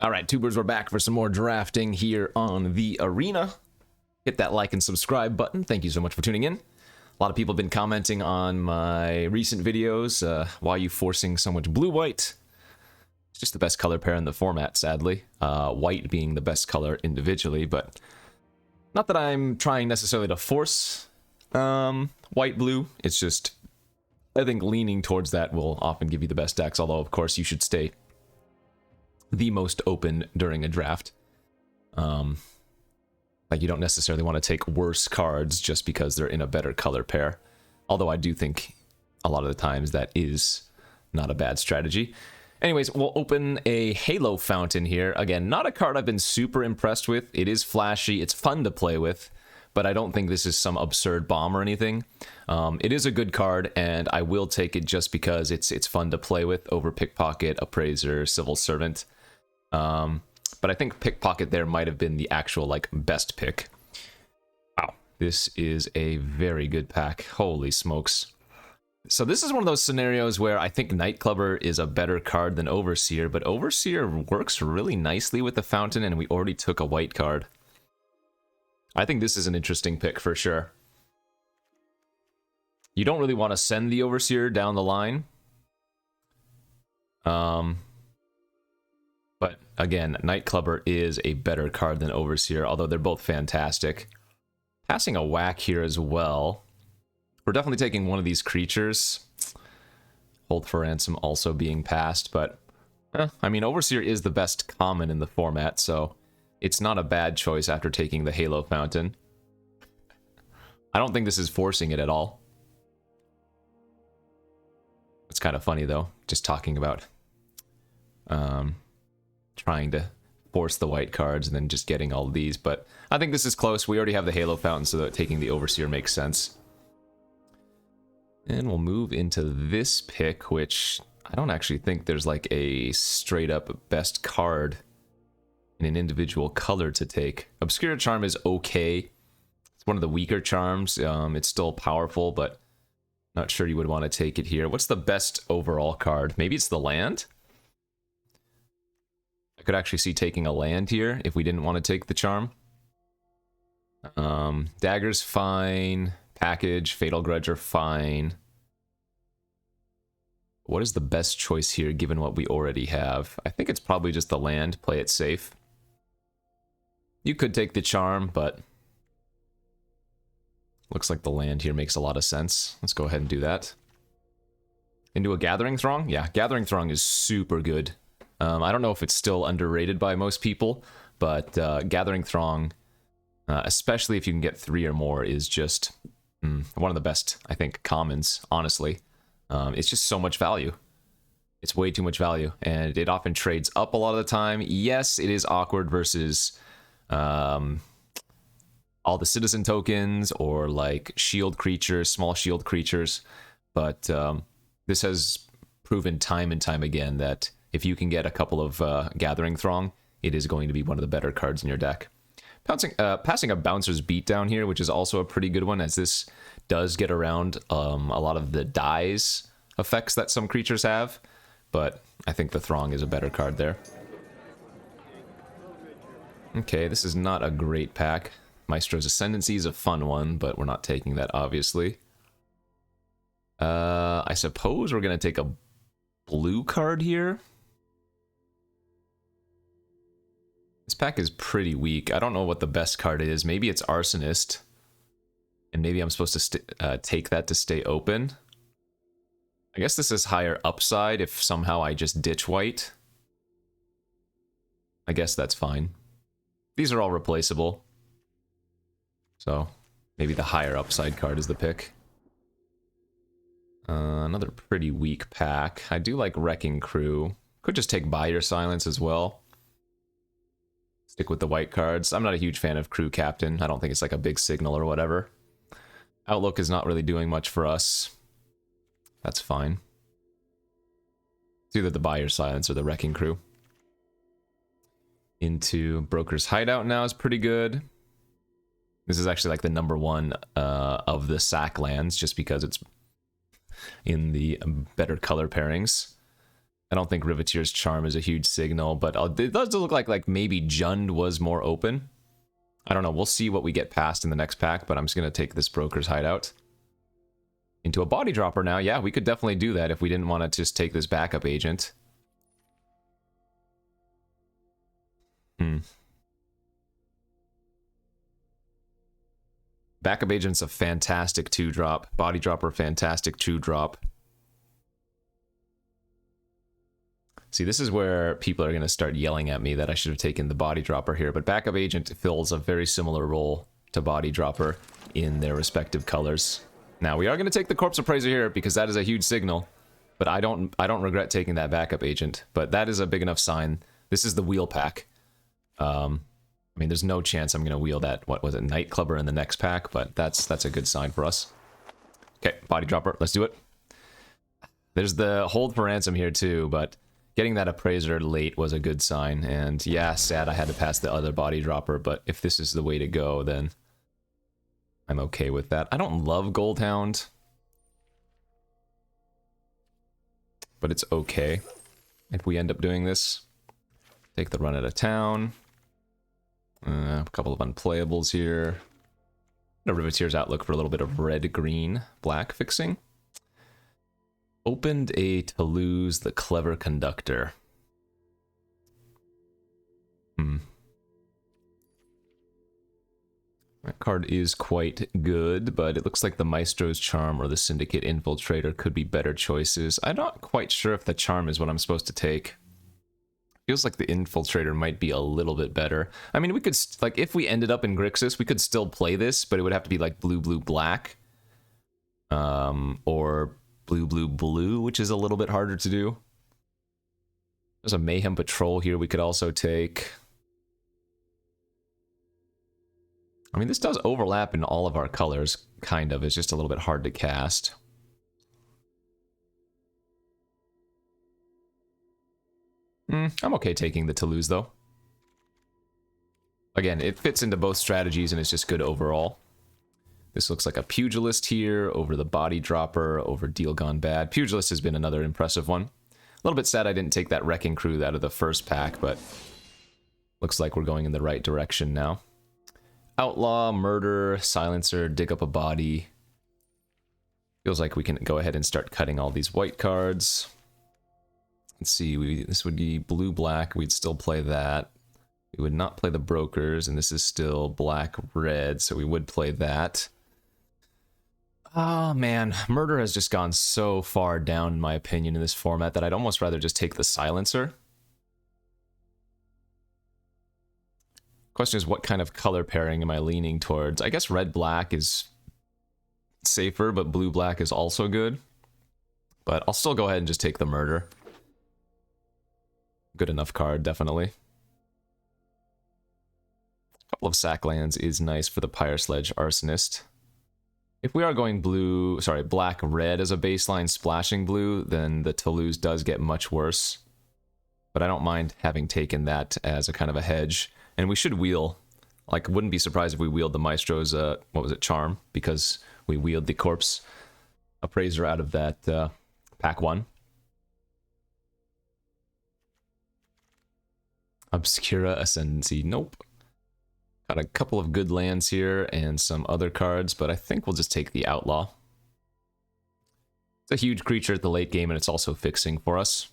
All right, tubers, we're back for some more drafting here on the arena. Hit that like and subscribe button. Thank you so much for tuning in. A lot of people have been commenting on my recent videos. Why are you forcing so much blue-white? It's just the best color pair in the format, sadly. White being the best color individually, but not that I'm trying necessarily to force white-blue. It's just, I think leaning towards that will often give you the best decks, although, of course, you should stay the most open during a draft. Like, you don't necessarily want to take worse cards just because they're in a better color pair. Although I do think a lot of the times that is not a bad strategy. Anyways, we'll open a Halo Fountain here. Again, not a card I've been super impressed with. It is flashy, it's fun to play with, but I don't think this is some absurd bomb or anything. It is a good card, and I will take it just because it's fun to play with over Pickpocket, Appraiser, Civil Servant. But I think Pickpocket there might have been the actual, like, best pick. Wow, this is a very good pack. Holy smokes. So this is one of those scenarios where I think Nightclubber is a better card than Overseer, but Overseer works really nicely with the Fountain, and we already took a white card. I think this is an interesting pick for sure. You don't really want to send the Overseer down the line. But again, Nightclubber is a better card than Overseer, although they're both fantastic. Passing a whack here as well. We're definitely taking one of these creatures. Hold for Ransom also being passed, but I mean, Overseer is the best common in the format, so it's not a bad choice after taking the Halo Fountain. I don't think this is forcing it at all. It's kind of funny though, just talking about trying to force the white cards and then just getting all of these, but I think this is close. We already have the Halo Fountain, so that taking the Overseer makes sense. And we'll move into this pick, which I don't actually think there's like a straight up best card in an individual color to take. Obscure Charm is okay. It's one of the weaker charms. It's still powerful, but not sure you would want to take it here. What's the best overall card? Maybe it's the land? I could actually see taking a land here if we didn't want to take the charm. Dagger's fine. Package, Fatal Grudge are fine. What is the best choice here given what we already have? I think it's probably just the land. Play it safe. You could take the charm, but looks like the land here makes a lot of sense. Let's go ahead and do that. Into a Gathering Throng? Yeah, Gathering Throng is super good. I don't know if it's still underrated by most people, but Gathering Throng, especially if you can get 3 or more, is just one of the best, I think, commons, honestly. It's just so much value. It's way too much value, and it often trades up a lot of the time. Yes, it is awkward versus all the citizen tokens or like shield creatures, small shield creatures, but this has proven time and time again that if you can get a couple of Gathering Throng, it is going to be one of the better cards in your deck. Passing a Bouncer's Beatdown here, which is also a pretty good one, as this does get around a lot of the dies effects that some creatures have, but I think the Throng is a better card there. Okay, this is not a great pack. Maestro's Ascendancy is a fun one, but we're not taking that, obviously. I suppose we're going to take a blue card here. This pack is pretty weak. I don't know what the best card is. Maybe it's Arsonist. And maybe I'm supposed to take that to stay open. I guess this is higher upside if somehow I just ditch white. I guess that's fine. These are all replaceable. So maybe the higher upside card is the pick. Another pretty weak pack. I do like Wrecking Crew. Could just take Buy Your Silence as well. Stick with the white cards. I'm not a huge fan of Crew Captain. I don't think it's like a big signal or whatever. Outlook is not really doing much for us. That's fine. It's either the Buy Your Silence or the Wrecking Crew. Into Broker's Hideout now is pretty good. This is actually like the #1 of the sack lands, just because it's in the better color pairings. I don't think Riveteer's Charm is a huge signal, but it does look like maybe Jund was more open. I don't know. We'll see what we get past in the next pack, but I'm just going to take this Broker's Hideout. Into a Body Dropper now. Yeah, we could definitely do that if we didn't want to just take this backup agent. Backup agent's a fantastic 2-drop. Body Dropper, fantastic 2-drop. See, this is where people are going to start yelling at me that I should have taken the Body Dropper here, but Backup Agent fills a very similar role to Body Dropper in their respective colors. Now, we are going to take the Corpse Appraiser here because that is a huge signal, but I don't regret taking that Backup Agent, but that is a big enough sign. This is the wheel pack. I mean, there's no chance I'm going to wheel that, what was it, Night Clubber in the next pack, but that's a good sign for us. Okay, Body Dropper, let's do it. There's the Hold for Ransom here too, but getting that Appraiser late was a good sign, and yeah, sad I had to pass the other Body Dropper, but if this is the way to go, then I'm okay with that. I don't love Goldhound, but it's okay if we end up doing this. Take the run out of town. A couple of unplayables here. No Riveteer's Outlook for a little bit of red, green, black fixing. Opened a Toulouse, the Clever Conductor. That card is quite good, but it looks like the Maestro's Charm or the Syndicate Infiltrator could be better choices. I'm not quite sure if the Charm is what I'm supposed to take. Feels like the Infiltrator might be a little bit better. I mean, we could, like, if we ended up in Grixis, we could still play this, but it would have to be, like, blue, blue, black. Or blue, blue, blue, which is a little bit harder to do. There's a Mayhem Patrol here we could also take. I mean, this does overlap in all of our colors, kind of. It's just a little bit hard to cast. I'm okay taking the Toulouse, though. Again, it fits into both strategies, and it's just good overall. This looks like a Pugilist here, over the Body Dropper, over Deal Gone Bad. Pugilist has been another impressive one. A little bit sad I didn't take that Wrecking Crew out of the first pack, but looks like we're going in the right direction now. Outlaw, Murder, Silencer, Dig Up a Body. Feels like we can go ahead and start cutting all these white cards. Let's see, this would be blue-black, we'd still play that. We would not play the Brokers, and this is still black-red, so we would play that. Oh man, Murder has just gone so far down, in my opinion, in this format that I'd almost rather just take the Silencer. Question is, what kind of color pairing am I leaning towards? I guess red-black is safer, but blue-black is also good. But I'll still go ahead and just take the Murder. Good enough card, definitely. A couple of sack lands is nice for the Pyre Sledge Arsonist. If we are going black-red as a baseline splashing blue, then the Toulouse does get much worse. But I don't mind having taken that as a kind of a hedge. And we should wheel. Like, wouldn't be surprised if we wheeled the Maestro's, Charm, because we wheeled the Corpse Appraiser out of that pack 1. Obscura Ascendancy, nope. Got a couple of good lands here and some other cards, but I think we'll just take the Outlaw. It's a huge creature at the late game, and it's also fixing for us.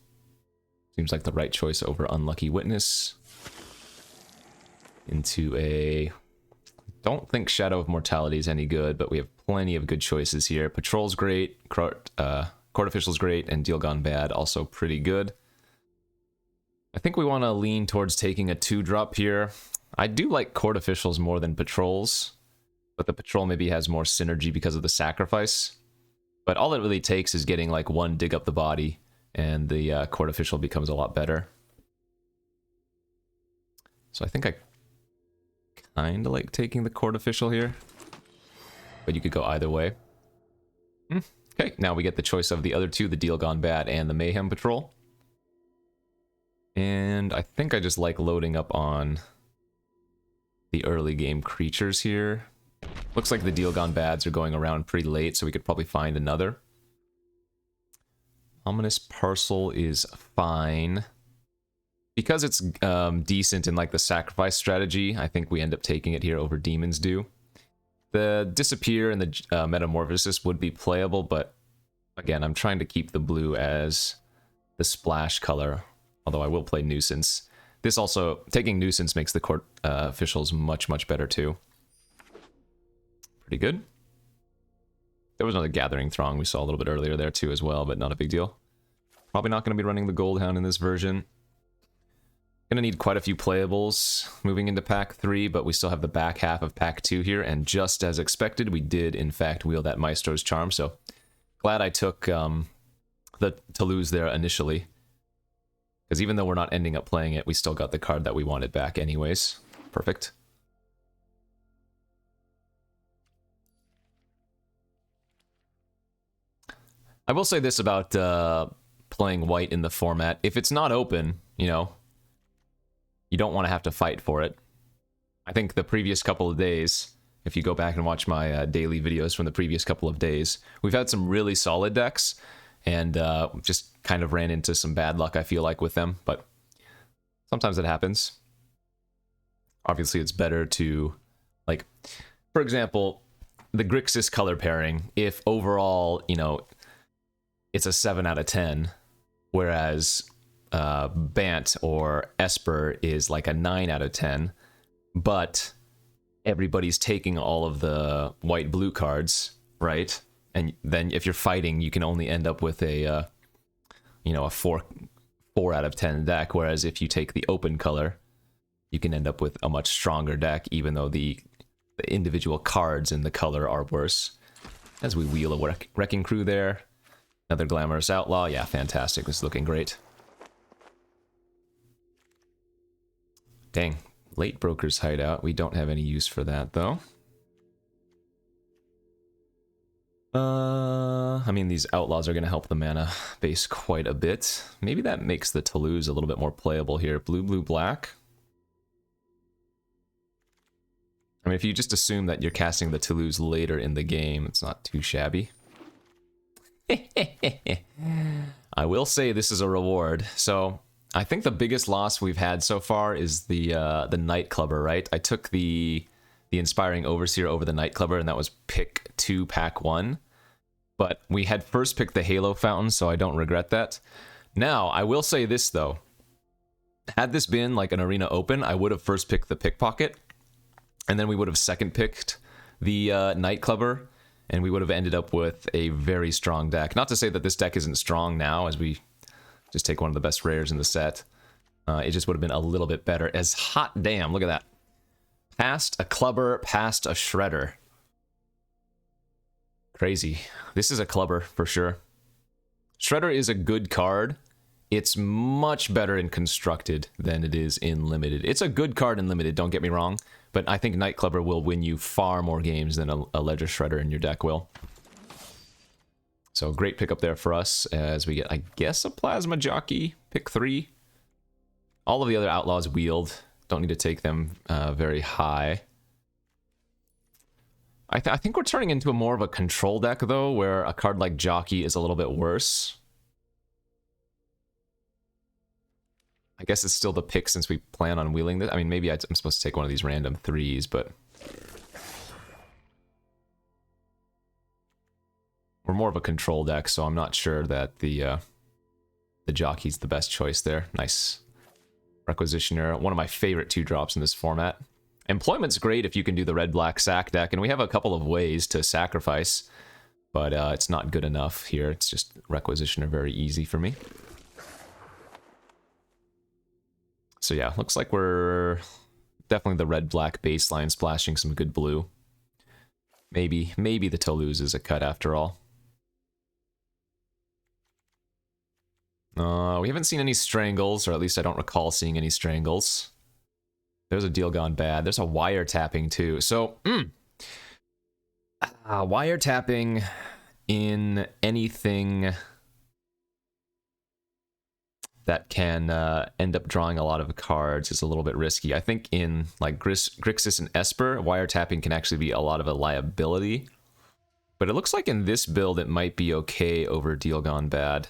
Seems like the right choice over Unlucky Witness. Into a... Don't think Shadow of Mortality is any good, but we have plenty of good choices here. Patrol's great, Court Official's great, and Deal Gone Bad also pretty good. I think we want to lean towards taking a 2-drop here. I do like Court Officials more than Patrols, but the Patrol maybe has more synergy because of the sacrifice. But all it really takes is getting like one Dig Up the Body, and the Court Official becomes a lot better. So I think I kind of like taking the Court Official here, but you could go either way. Okay, now we get the choice of the other two, the Deal Gone Bad and the Mayhem Patrol. And I think I just like loading up on the early game creatures here. Looks like the Deal Gone Bads are going around pretty late, so we could probably find another. Ominous Parcel is fine. Because it's decent in like the sacrifice strategy, I think we end up taking it here over Demon's Due. The Disappear and the Metamorphosis would be playable, but again, I'm trying to keep the blue as the splash color, although I will play Nuisance. This also, taking Nuisance makes the court officials much, much better too. Pretty good. There was another Gathering Throng we saw a little bit earlier there too as well, but not a big deal. Probably not going to be running the Goldhound in this version. Gonna need quite a few playables moving into Pack 3, but we still have the back half of Pack 2 here, and just as expected, we did in fact wield that Maestro's Charm, so glad I took the Toulouse there initially. Because even though we're not ending up playing it, we still got the card that we wanted back anyways. Perfect. I will say this about playing white in the format. If it's not open, you know, you don't want to have to fight for it. I think the previous couple of days, if you go back and watch my daily videos from the previous couple of days, we've had some really solid decks, and just kind of ran into some bad luck, I feel like, with them, but sometimes it happens. Obviously, it's better to, like, for example, the Grixis color pairing, if overall, you know, it's a 7 out of 10, whereas Bant or Esper is like a 9 out of 10, but everybody's taking all of the white-blue cards, right? And then if you're fighting, you can only end up with a, you know, a 4 out of 10 deck, whereas if you take the open color, you can end up with a much stronger deck, even though the individual cards in the color are worse. As we wheel a Wrecking Crew there. Another Glamorous Outlaw. Yeah, fantastic. This is looking great. Dang. Late Broker's Hideout. We don't have any use for that, though. I mean, these Outlaws are going to help the mana base quite a bit. Maybe that makes the Toulouse a little bit more playable here. Blue, blue, black. I mean, if you just assume that you're casting the Toulouse later in the game, it's not too shabby. I will say this is a reward. So I think the biggest loss we've had so far is the Nightclubber, right? I took the Inspiring Overseer over the Nightclubber, and that was pick 2, pack 1. But we had first picked the Halo Fountain, so I don't regret that. Now, I will say this, though. Had this been like an Arena Open, I would have first picked the Pickpocket, and then we would have second picked the Nightclubber, and we would have ended up with a very strong deck. Not to say that this deck isn't strong now, as we just take one of the best rares in the set. It just would have been a little bit better. As hot damn, look at that. Past a Clubber, past a Shredder. Crazy. This is a Clubber for sure. Shredder is a good card. It's much better in Constructed than it is in Limited. It's a good card in Limited, don't get me wrong, but I think Nightclubber will win you far more games than a Ledger Shredder in your deck will. So great pickup there for us as we get, I guess, a Plasma Jockey, pick 3. All of the other Outlaws wheeled. Don't need to take them very high. I think we're turning into more of a control deck, though, where a card like Jockey is a little bit worse. I guess it's still the pick since we plan on wheeling this. I mean, maybe I'm supposed to take one of these random 3s, but we're more of a control deck, so I'm not sure that the Jockey's the best choice there. Nice. Requisitioner, one of my favorite 2-drops in this format. Employment's great if you can do the red-black sack deck, and we have a couple of ways to sacrifice, but it's not good enough here. It's just Requisitioner very easy for me. So yeah, looks like we're definitely the red-black baseline splashing some good blue. Maybe the Toulouse is a cut after all. We haven't seen any Strangles, or at least I don't recall seeing any Strangles. There's a deal gone bad. There's a wiretapping too. So, wiretapping in anything that can end up drawing a lot of cards is a little bit risky. I think in like Grixis and Esper, wiretapping can actually be a lot of a liability. But it looks like in this build it might be okay over Deal Gone Bad.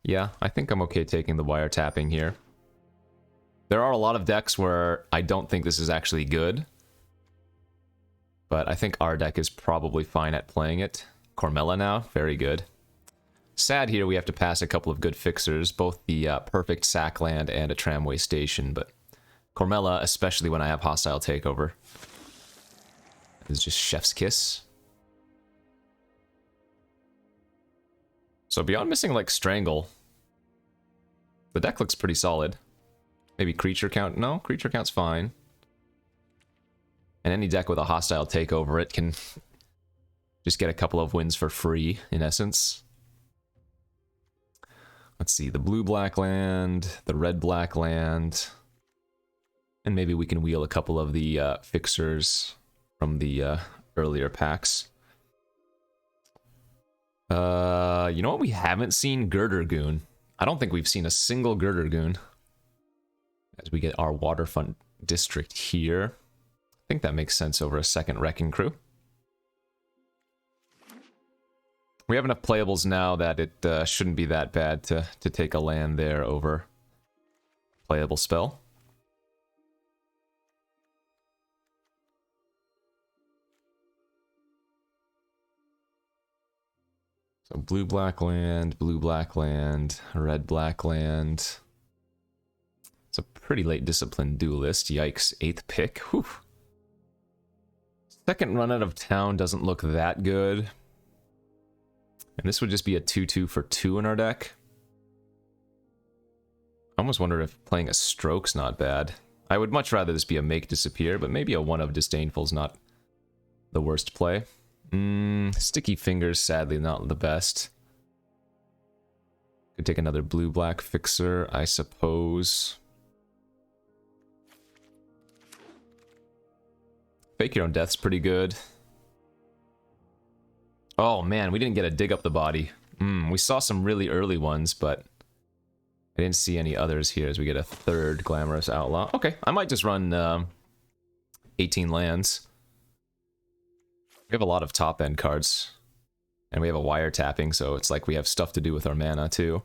Yeah, I think I'm okay taking the wiretapping here. There are a lot of decks where I don't think this is actually good. But I think our deck is probably fine at playing it. Cormella now, very good. Sad here we have to pass a couple of good fixers, both the perfect sack land and a tramway station, but Cormella, especially when I have hostile takeover, is just chef's kiss. So beyond missing like Strangle, the deck looks pretty solid. Maybe creature count? No, creature count's fine. And any deck with a hostile takeover, it can just get a couple of wins for free, in essence. Let's see, the blue-black land, the red-black land, and maybe we can wheel a couple of the fixers from the earlier packs. You know what we haven't seen? Girder Goon. I don't think we've seen a single Girder Goon. As we get our waterfront district here. I think that makes sense over a second Wrecking Crew. We have enough playables now that it shouldn't be that bad to take a land there over playable spell. So blue-black land, red-black land. It's a pretty late disciplined duelist. Yikes, 8th pick. Whew. Second run out of town doesn't look that good. And this would just be a 2-2 for 2 in our deck. I almost wonder if playing a Stroke's not bad. I would much rather this be a Make Disappear, but maybe a 1 of Disdainful's not the worst play. Sticky Fingers, sadly, not the best. Could take another blue-black fixer, I suppose. Fake Your Own Death's pretty good. Oh man, we didn't get a Dig Up the Body. We saw some really early ones, but I didn't see any others here as we get a third Glamorous Outlaw. Okay, I might just run 18 lands. We have a lot of top-end cards. And we have a wiretapping, so it's like we have stuff to do with our mana, too.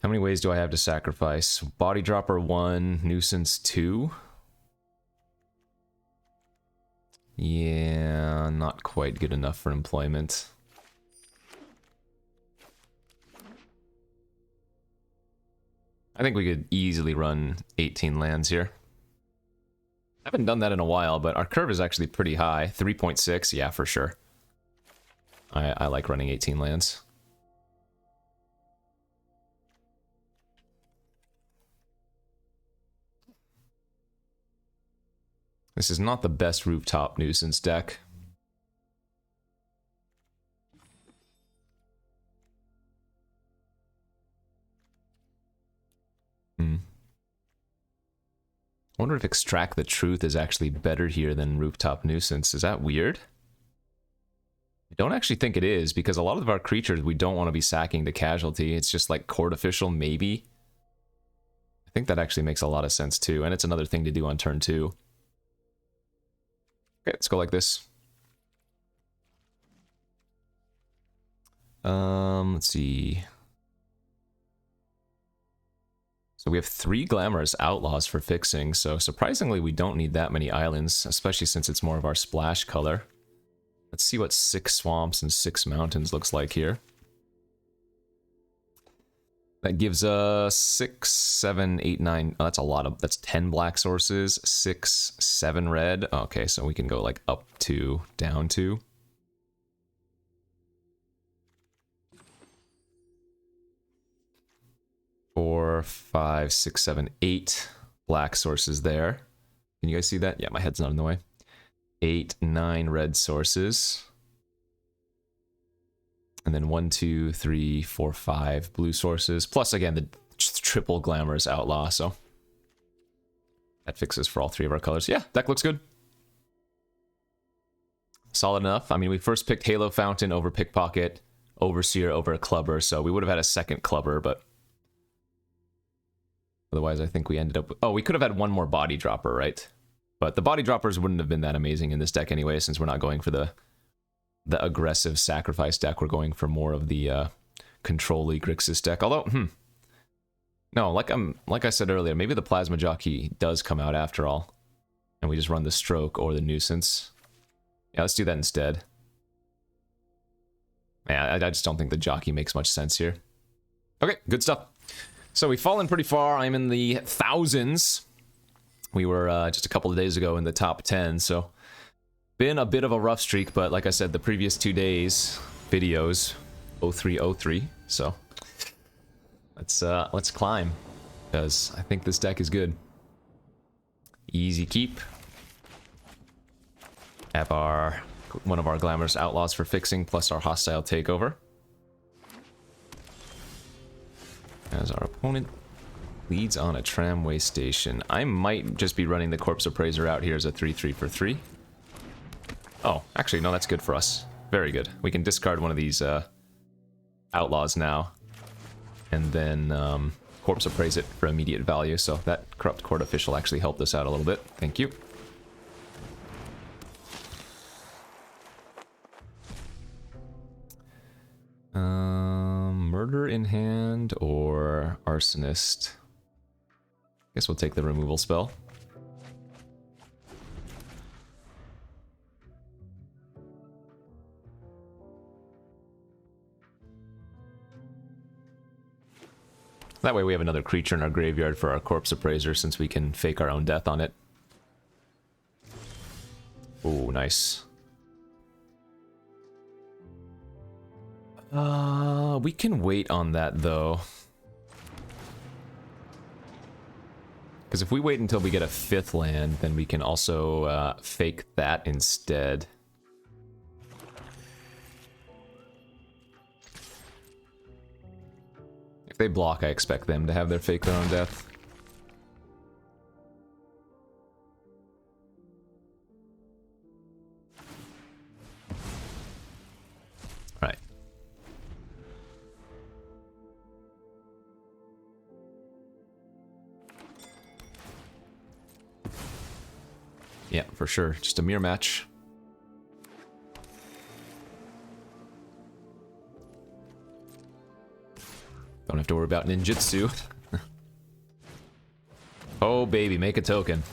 How many ways do I have to sacrifice? Body Dropper 1, Nuisance 2. Yeah, not quite good enough for employment. I think we could easily run 18 lands here. I haven't done that in a while, but our curve is actually pretty high. 3.6, yeah, for sure. I like running 18 lands. This is not the best rooftop nuisance deck. I wonder if Extract the Truth is actually better here than Rooftop Nuisance. Is that weird? I don't actually think it is, because a lot of our creatures we don't want to be sacking to casualty. It's just like Court Official, maybe. I think that actually makes a lot of sense too, and it's another thing to do on turn 2. Okay, let's go like this. Let's see. So we have 3 Glamorous Outlaws for fixing, so surprisingly we don't need that many islands, especially since it's more of our splash color. Let's see what 6 swamps and 6 mountains looks like here. That gives us 6, 7, 8, 9. Oh, that's a lot of. That's 10 black sources, 6, 7 red. Okay, so we can go like up 2, down 2. Four, 5, 6, 7, 8 black sources there. Can you guys see that? Yeah, my head's not in the way. 8, 9 red sources. And then 1, 2, 3, 4, 5 blue sources. Plus, again, the triple Glamorous Outlaw, so that fixes for all 3 of our colors. Yeah, deck looks good. Solid enough. I mean, we first picked Halo Fountain over Pickpocket, Overseer over a Clubber, so we would have had a second Clubber, but otherwise I think we ended up... Oh, we could have had one more Body Dropper, right? But the Body Droppers wouldn't have been that amazing in this deck anyway, since we're not going for the the aggressive sacrifice deck. We're going for more of the Control-y Grixis deck. Although, no, like I said earlier, maybe the Plasma Jockey does come out after all. And we just run the Stroke or the Nuisance. Yeah, let's do that instead. Yeah, I just don't think the Jockey makes much sense here. Okay, good stuff. So we've fallen pretty far. I'm in the thousands. We were just a couple of days ago in the top 10, so been a bit of a rough streak, but like I said, the previous 2 days videos 0303. So let's climb, because I think this deck is good. Easy keep. Have one of our Glamorous Outlaws for fixing, plus our Hostile Takeover. As our opponent leads on a tramway station. I might just be running the Corpse Appraiser out here as a 3/3 for 3. Oh, actually, no, that's good for us. Very good. We can discard one of these Outlaws now, and then Corpse Appraise it for immediate value, so that Corrupt Court Official actually helped us out a little bit. Thank you. Murder in hand or Arsonist? Guess we'll take the removal spell. That way we have another creature in our graveyard for our Corpse Appraiser, since we can fake our own death on it. Ooh, nice. We can wait on that, though. Because if we wait until we get a 5th land, then we can also fake that instead. If they block, I expect them to have their fake their own death. Right. Yeah, for sure. Just a mirror match. Don't have to worry about ninjutsu. Oh, baby, make a token.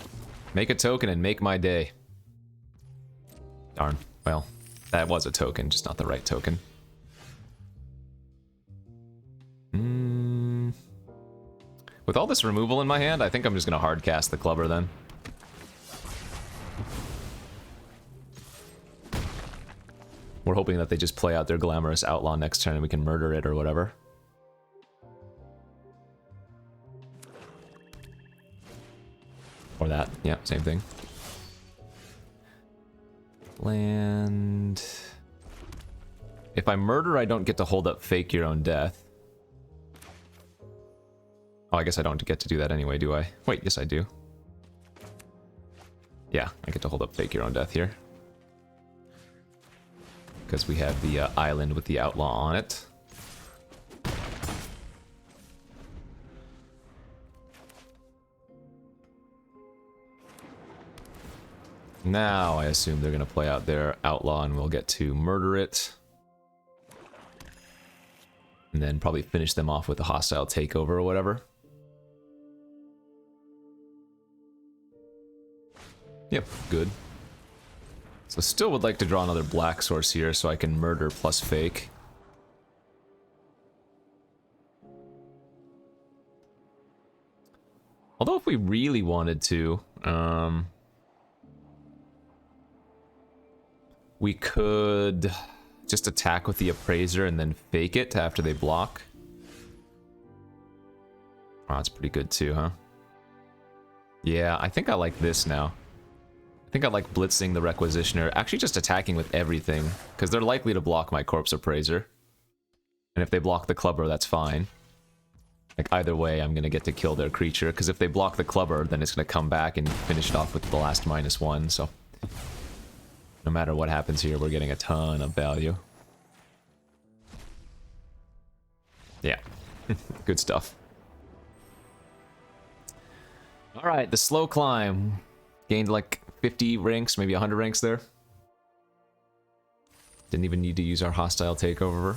Make a token and make my day. Darn. Well, that was a token, just not the right token. With all this removal in my hand, I think I'm just going to hard cast the Clubber then. We're hoping that they just play out their Glamorous Outlaw next turn and we can murder it or whatever. Or that. Yeah, same thing. Land. If I murder, I don't get to hold up Fake Your Own Death. Oh, I guess I don't get to do that anyway, do I? Wait, yes I do. Yeah, I get to hold up Fake Your Own Death here. Because we have the island with the Outlaw on it. Now I assume they're going to play out their Outlaw and we'll get to murder it. And then probably finish them off with a Hostile Takeover or whatever. Yep, good. So still would like to draw another black source here so I can murder plus fake. Although if we really wanted to, we could just attack with the Appraiser and then fake it after they block. Oh, that's pretty good too, huh? Yeah, I think I like this now. I think I like blitzing the Requisitioner, actually just attacking with everything, because they're likely to block my Corpse Appraiser. And if they block the Clubber, that's fine. Like, either way, I'm going to get to kill their creature, because if they block the Clubber, then it's going to come back and finish it off with the last -1, so... No matter what happens here, we're getting a ton of value. Yeah. Good stuff. Alright, the slow climb. Gained like 50 ranks, maybe 100 ranks there. Didn't even need to use our hostile takeover.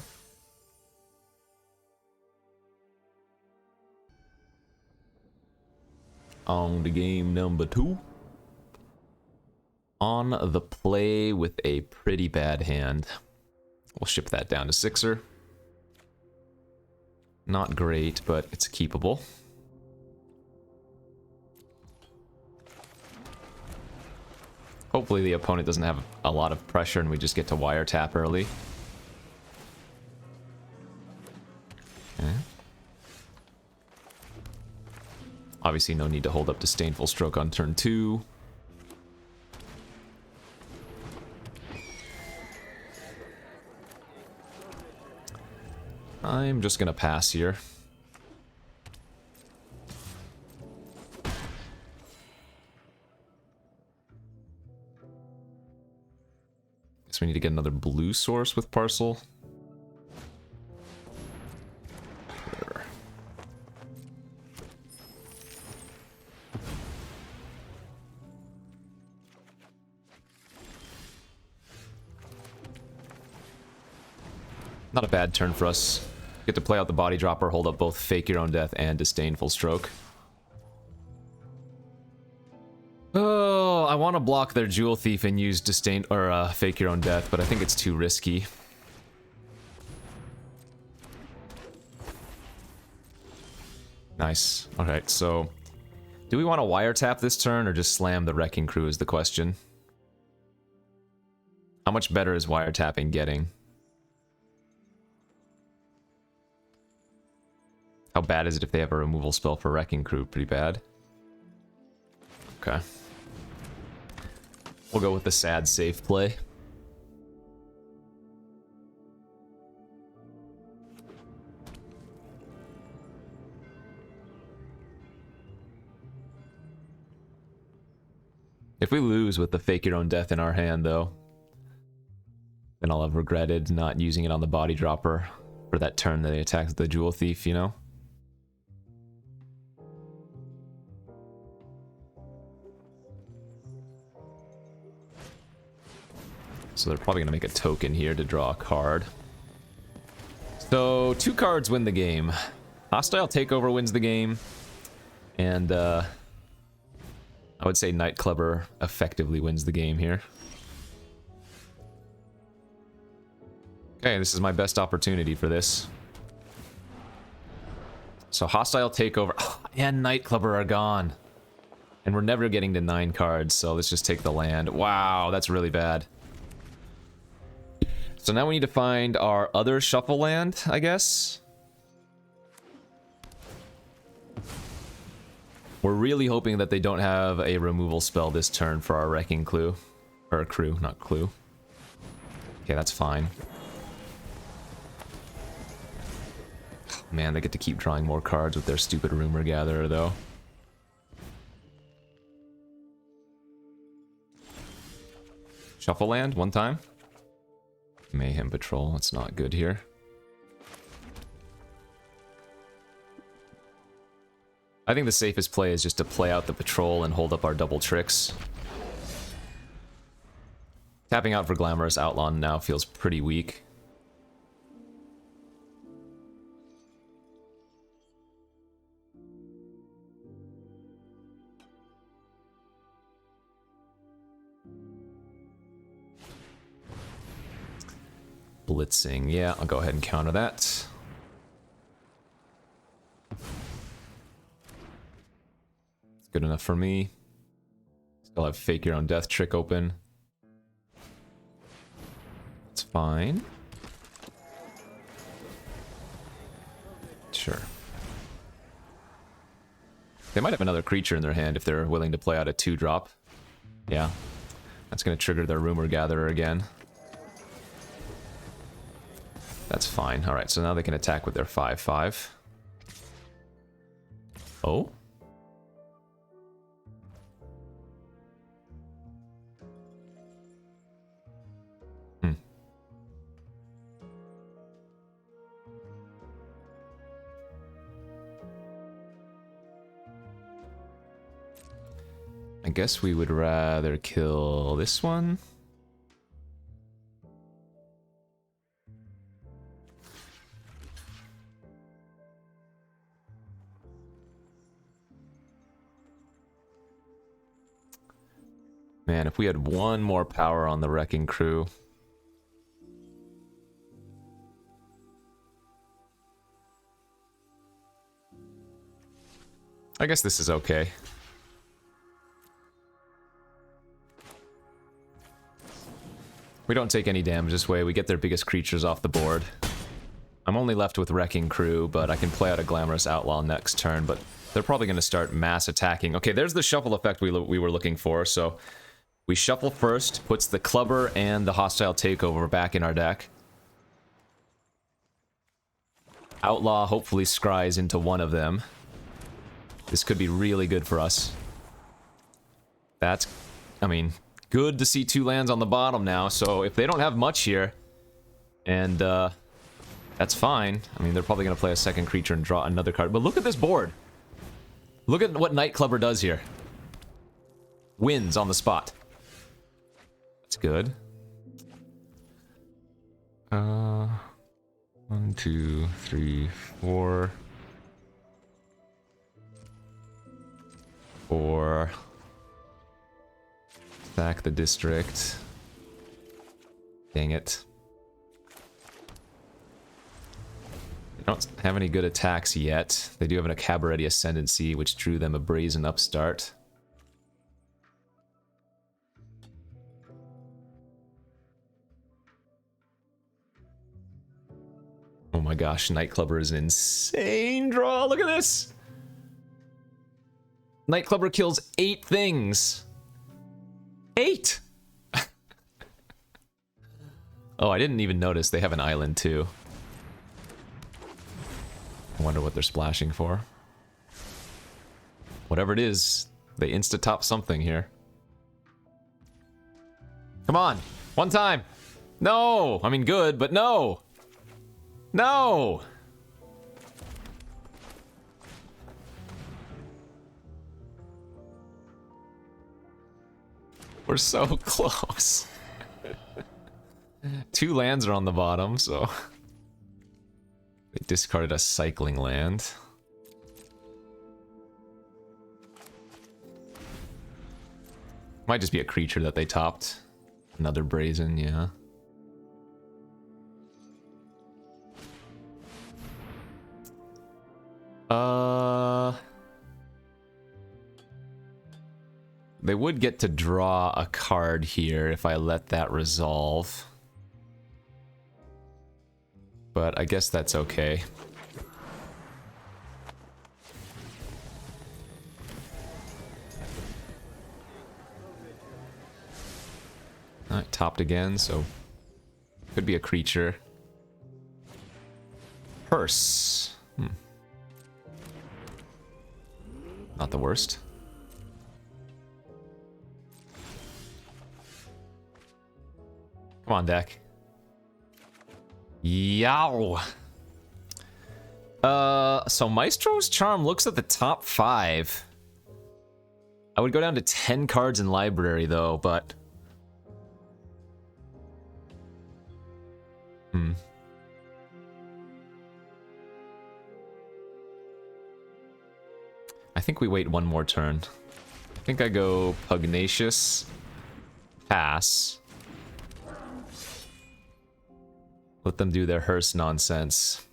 On to game number 2. On the play with a pretty bad hand. We'll ship that down to 6er. Not great, but it's keepable. Hopefully the opponent doesn't have a lot of pressure and we just get to wiretap early. Okay. Obviously no need to hold up Disdainful Stroke on turn 2. I'm just gonna pass here. Guess we need to get another blue source with Parcel. Sure. Not a bad turn for us. Get to play out the Body Dropper, hold up both Fake Your Own Death and Disdainful Stroke. Oh, I want to block their Jewel Thief and use Fake Your Own Death, but I think it's too risky. Nice. Alright, so do we want to wiretap this turn or just slam the Wrecking Crew is the question. How much better is wiretapping getting? How bad is it if they have a removal spell for Wrecking Crew? Pretty bad. Okay. We'll go with the sad safe play. If we lose with the Fake Your Own Death in our hand, though, then I'll have regretted not using it on the Body Dropper for that turn that they attacked the Jewel Thief, you know? So they're probably going to make a token here to draw a card. So 2 cards win the game. Hostile Takeover wins the game. And I would say Nightclubber effectively wins the game here. Okay, this is my best opportunity for this. So Hostile Takeover and Nightclubber are gone. And we're never getting to 9 cards, so let's just take the land. Wow, that's really bad. So now we need to find our other shuffle land, I guess. We're really hoping that they don't have a removal spell this turn for our Wrecking Clue. Or Crew, not Clue. Okay, that's fine. Man, they get to keep drawing more cards with their stupid Rumor Gatherer, though. Shuffle land, one time. Mayhem Patrol, that's not good here. I think the safest play is just to play out the Patrol and hold up our double tricks. Tapping out for Glamorous Outlaw now feels pretty weak. Blitzing, yeah, I'll go ahead and counter that. It's good enough for me. Still have Fake Your Own Death trick open. It's fine. Sure. They might have another creature in their hand if they're willing to play out a 2-drop. Yeah. That's going to trigger their Rumor Gatherer again. That's fine. Alright, so now they can attack with their 5/5. Oh? Hmm. I guess we would rather kill this one. Man, if we had one more power on the Wrecking Crew. I guess this is okay. We don't take any damage this way. We get their biggest creatures off the board. I'm only left with Wrecking Crew, but I can play out a Glamorous Outlaw next turn, but they're probably going to start mass attacking. Okay, there's the shuffle effect we were looking for, so we shuffle first, puts the Clubber and the Hostile Takeover back in our deck. Outlaw hopefully scries into one of them. This could be really good for us. That's, I mean, good to see 2 lands on the bottom now, so if they don't have much here, and that's fine. I mean, they're probably going to play a second creature and draw another card, but look at this board. Look at what Night Clubber does here. Wins on the spot. That's good. 1, 2, 3, 4. 4. Sack the district. Dang it. They don't have any good attacks yet. They do have a Cabaretti Ascendancy, which drew them a Brazen Upstart. Oh my gosh, Night Clubber is an insane draw. Look at this! Night Clubber kills 8 things. 8! Oh, I didn't even notice they have an island too. I wonder what they're splashing for. Whatever it is, they insta-top something here. Come on! One time! No! I mean, good, but no! No! We're so close. 2 lands are on the bottom, so... They discarded a cycling land. Might just be a creature that they topped. Another Brazen, yeah. They would get to draw a card here if I let that resolve. But I guess that's okay. Alright, topped again, so could be a creature. Purse. Not the worst. Come on, deck. Yow! So Maestro's Charm looks at the top 5. I would go down to 10 cards in library, though, but... I think we wait one more turn. I think I go Pugnacious, pass. Let them do their hearse nonsense.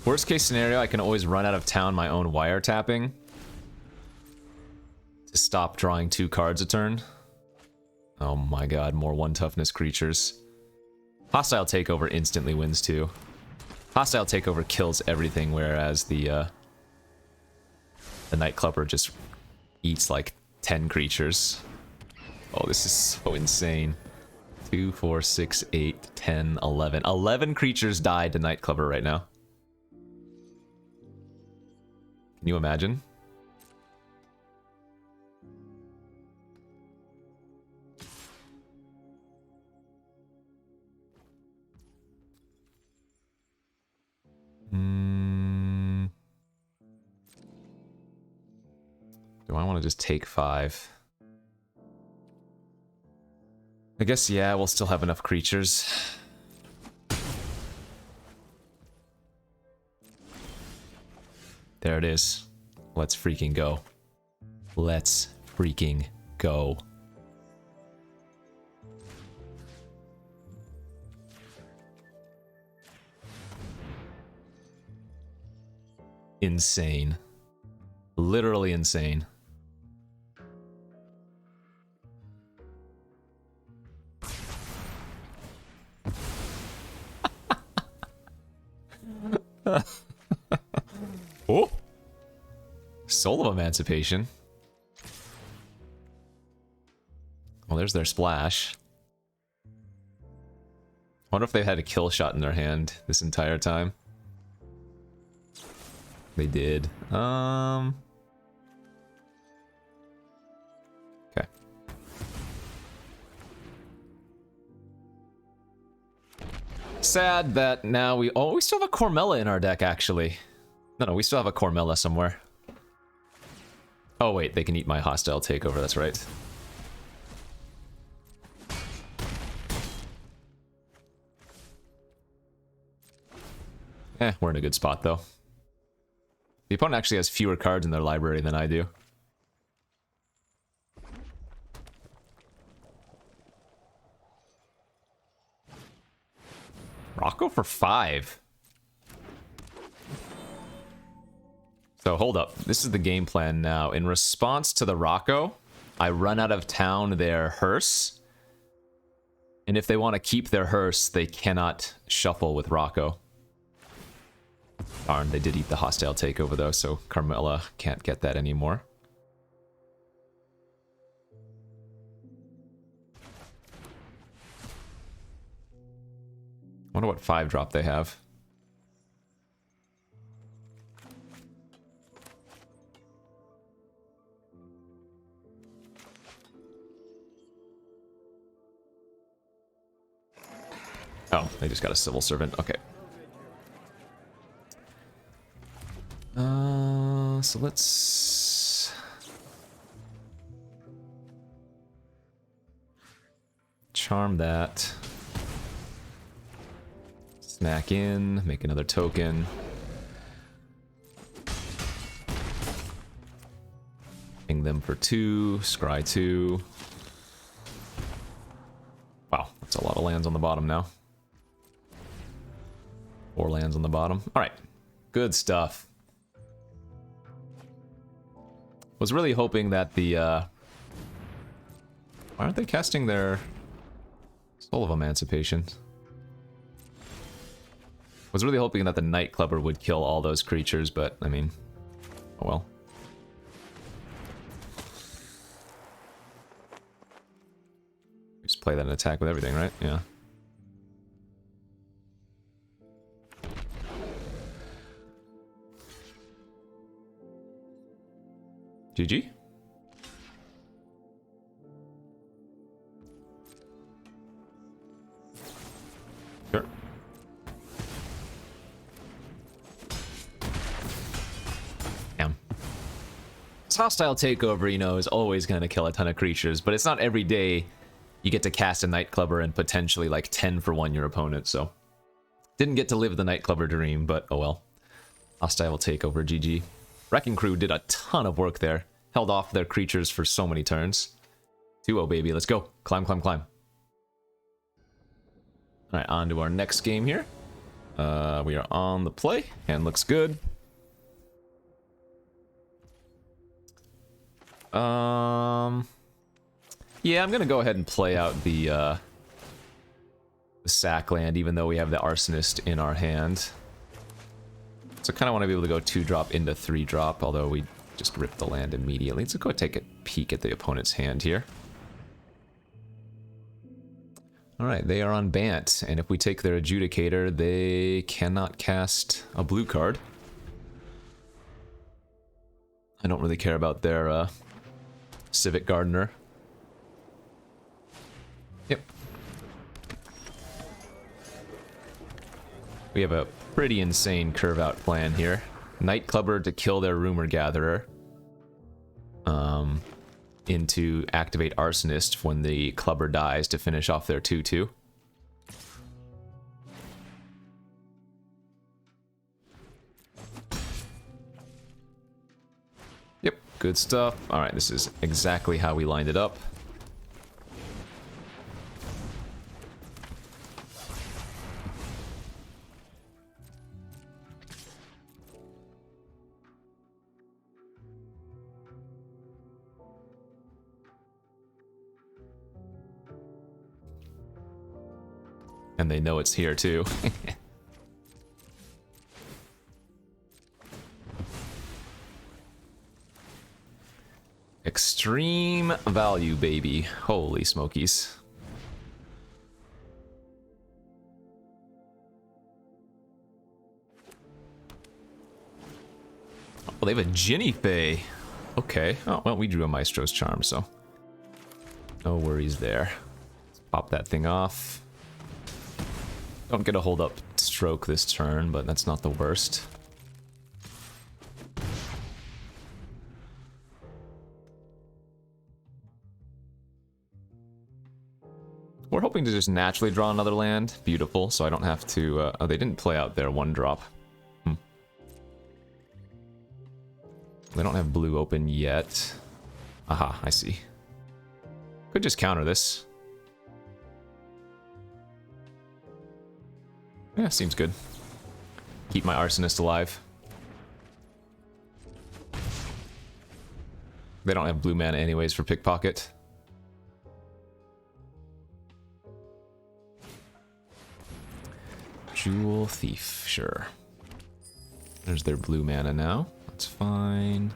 Worst case scenario, I can always run out of town my own wiretapping to stop drawing 2 cards a turn. Oh my god, more 1 toughness creatures. Hostile Takeover instantly wins too. Hostile Takeover kills everything, whereas the Night Clubber just eats like 10 creatures. Oh, this is so insane. 2, 4, 6, 8, 10, 11. 11 creatures died to Night Clubber right now. Can you imagine? Do I want to just take 5? I guess, yeah, we'll still have enough creatures. There it is. Let's freaking go. Let's freaking go. Insane. Literally insane. Oh! Soul of Emancipation. Well, there's their splash. Wonder if they had a kill shot in their hand this entire time. They did. Okay. Sad that now we... Oh, we still have a Cormella in our deck, actually. No, we still have a Cormella somewhere. Oh, wait, they can eat my hostile takeover, that's right. We're in a good spot, though. The opponent actually has fewer cards in their library than I do. Rocco for 5. So hold up. This is the game plan now. In response to the Rocco, I run out of town their hearse. And if they want to keep their hearse, they cannot shuffle with Rocco. Darn, they did eat the hostile takeover though, so Carmella can't get that anymore. Wonder what 5-drop they have. Oh, they just got a Civil Servant. Okay. So let's... charm that. Snack in, make another token. Ping them for 2, scry 2. Wow, that's a lot of lands on the bottom now. 4 lands on the bottom. Alright, good stuff. Was really hoping that the, why aren't they casting their Soul of Emancipation? Was really hoping that the Night Clubber would kill all those creatures, but, I mean, oh well. Just play that and attack with everything, right? Yeah. GG? Sure. Damn. This hostile takeover, you know, is always going to kill a ton of creatures, but it's not every day you get to cast a Night Clubber and potentially like 10 for 1 your opponent, so... Didn't get to live the Night Clubber dream, but oh well. Hostile takeover, GG. Wrecking Crew did a ton of work there. Held off their creatures for so many turns. 2-0, baby. Let's go. Climb, climb, climb. Alright, on to our next game here. We are on the play. Hand looks good. Yeah, I'm gonna go ahead and play out the sack land, even though we have the Arsonist in our hand. So I kind of want to be able to go 2-drop into 3-drop, although we just rip the land immediately. Let's go take a peek at the opponent's hand here. Alright, they are on Bant, and if we take their Adjudicator, they cannot cast a blue card. I don't really care about their Civic Gardener. Yep. We have a pretty insane curve-out plan here. Night Clubber to kill their Rumor Gatherer. Into activate Arsonist when the Clubber dies to finish off their 2-2. Yep. Good stuff. Alright, this is exactly how we lined it up. And they know it's here too. Extreme value, baby. Holy smokies. Oh, they have a Ginny Fae. Okay. Oh, well, we drew a Maestro's Charm, so no worries there. Let's pop that thing off. Don't get a hold up stroke this turn, but that's not the worst. We're hoping to just naturally draw another land. Beautiful, so I don't have to... oh, they didn't play out their 1-drop. They don't have blue open yet. Aha, I see. Could just counter this. Yeah, seems good. Keep my Arsonist alive. They don't have blue mana anyways for Pickpocket. Jewel Thief, sure. There's their blue mana now. That's fine.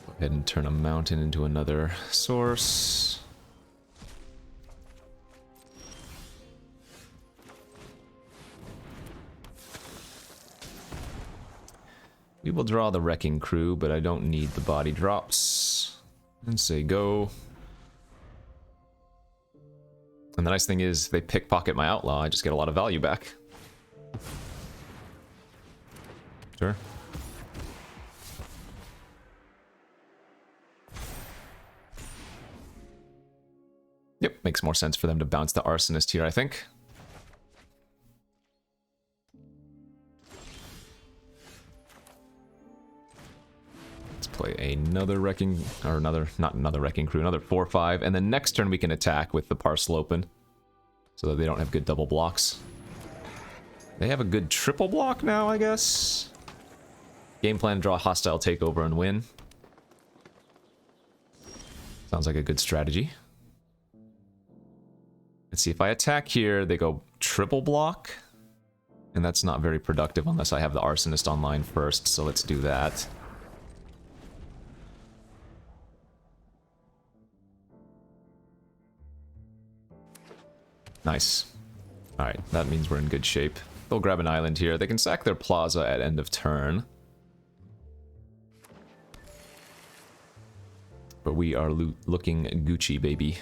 Go ahead and turn a mountain into another source. We will draw the Wrecking Crew, but I don't need the body drops. And say go. And the nice thing is, they pickpocket my Outlaw, I just get a lot of value back. Sure. Yep, makes more sense for them to bounce the Arsonist here, I think. Play another Wrecking, or not another Wrecking Crew, another 4/5, and then next turn we can attack with the Parcel open, so that they don't have good double blocks. They have a good triple block now, I guess. Game plan, draw hostile takeover and win. Sounds like a good strategy. Let's see, if I attack here, they go triple block, and that's not very productive unless I have the Arsonist online first, so let's do that. Nice. Alright, that means we're in good shape. They'll grab an island here. They can sack their plaza at end of turn. But we are looking Gucci, baby.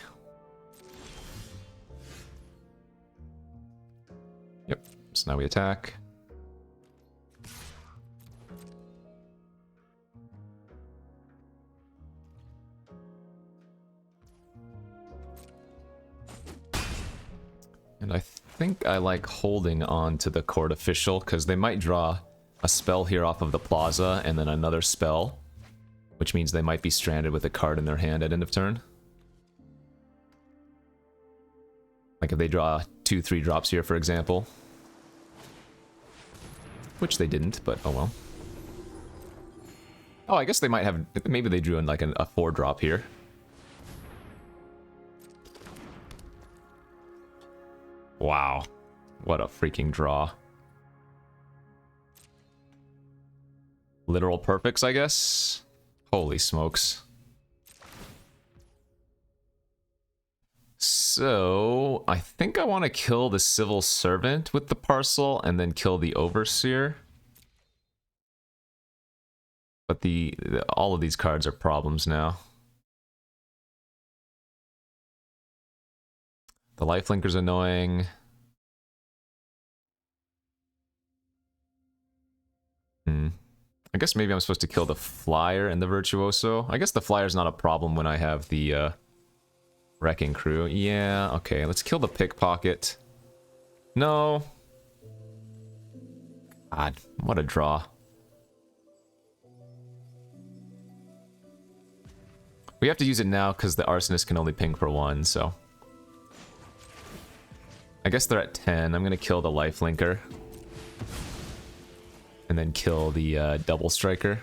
Yep, so now we attack. And I think I like holding on to the Court Official, because they might draw a spell here off of the plaza, and then another spell, which means they might be stranded with a card in their hand at end of turn. Like if they draw 2/3 drops here, for example. Which they didn't, but oh well. Oh, I guess they might have... Maybe they drew in like a 4-drop here. Wow. What a freaking draw. Literal perfects, I guess? Holy smokes. So, I think I want to kill the Civil Servant with the Parcel and then kill the Overseer. But all of these cards are problems now. The Lifelinker's annoying. I guess maybe I'm supposed to kill the Flyer and the Virtuoso. I guess the Flyer's not a problem when I have the Wrecking Crew. Yeah, okay, let's kill the Pickpocket. No. God, what a draw. We have to use it now because the Arsonist can only ping for 1, so... I guess they're at 10. I'm gonna kill the Lifelinker. And then kill the Double Striker.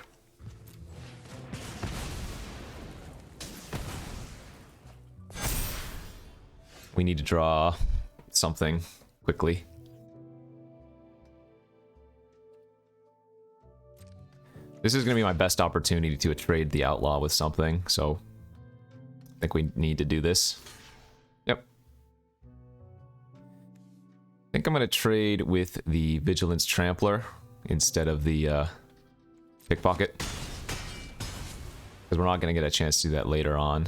We need to draw something quickly. This is going to be my best opportunity to trade the Outlaw with something, so I think we need to do this. Yep. I think I'm going to trade with the Vigilance Trampler instead of the Pickpocket. Because we're not going to get a chance to do that later on.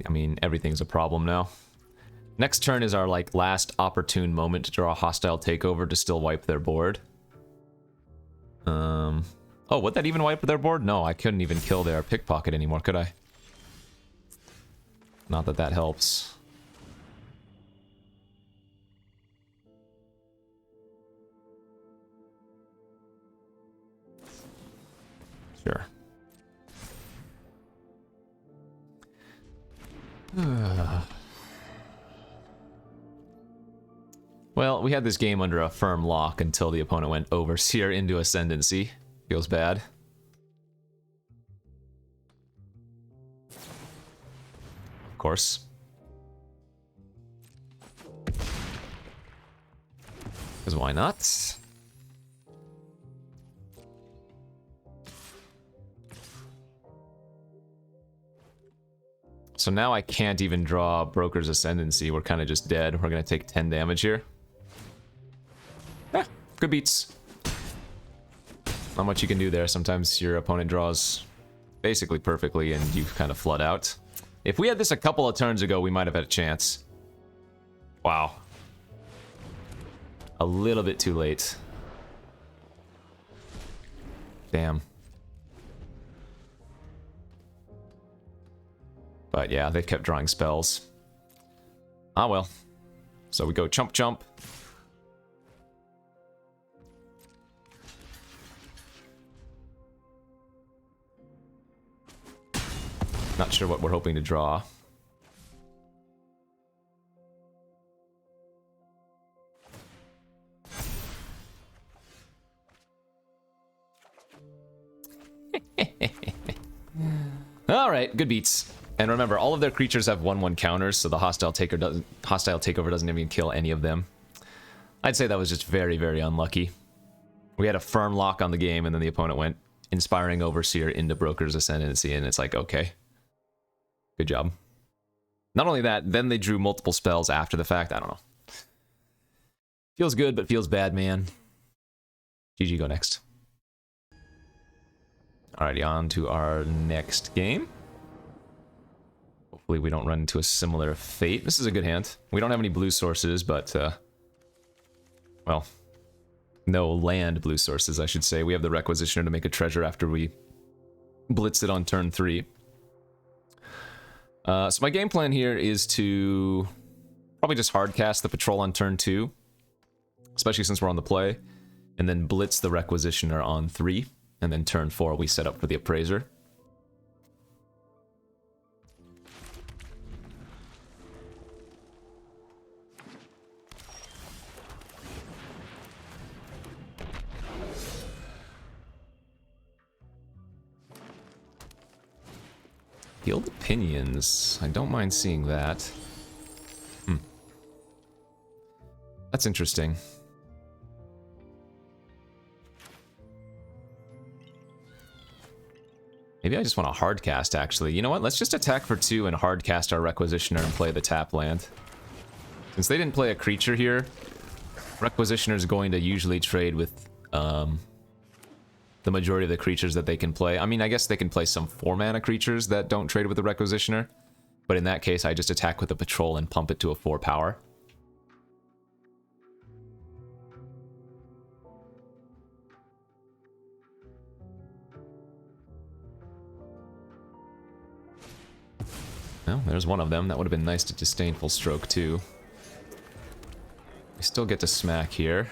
I mean, everything's a problem now. Next turn is our, like, last opportune moment to draw a hostile takeover to still wipe their board. Oh, would that even wipe their board? No, I couldn't even kill their Pickpocket anymore, could I? Not that that helps. Sure. Well, we had this game under a firm lock until the opponent went Overseer into Ascendancy. Feels bad. Of course. Because why not? So now I can't even draw Broker's Ascendancy. We're kind of just dead. We're going to take 10 damage here. Good beats. Not much you can do there. Sometimes your opponent draws basically perfectly and you kind of flood out. If we had this a couple of turns ago, we might have had a chance. Wow. A little bit too late. Damn. But yeah, they kept drawing spells. Ah well. So we go chump chump. Not sure what we're hoping to draw. Alright, good beats. And remember, all of their creatures have 1/1 counters, so the hostile takeover doesn't even kill any of them. I'd say that was just very, very unlucky. We had a firm lock on the game, and then the opponent went Inspiring Overseer into Broker's Ascendancy, and it's like, okay. Good job. Not only that, then they drew multiple spells after the fact. I don't know. Feels good, but feels bad, man. GG, go next. Alrighty, on to our next game. Hopefully we don't run into a similar fate. This is a good hand. We don't have any blue sources, but, well, no land blue sources, I should say. We have the Requisitioner to make a treasure after we blitz it on turn 3. So my game plan here is to probably just hardcast the Patrol on turn 2, especially since we're on the play, and then blitz the Requisitioner on 3, and then turn 4 we set up for the Appraiser. Field Opinions. I don't mind seeing that. That's interesting. Maybe I just want to hardcast, actually. You know what? Let's just attack for 2 and hardcast our Requisitioner and play the tap land. Since they didn't play a creature here, Requisitioner is going to usually trade with the majority of the creatures that they can play. I mean, I guess they can play some 4-mana creatures that don't trade with the Requisitioner. But in that case, I just attack with the Patrol and pump it to a 4 power. Well, there's one of them. That would have been nice to Disdainful Stroke, too. We still get to smack here.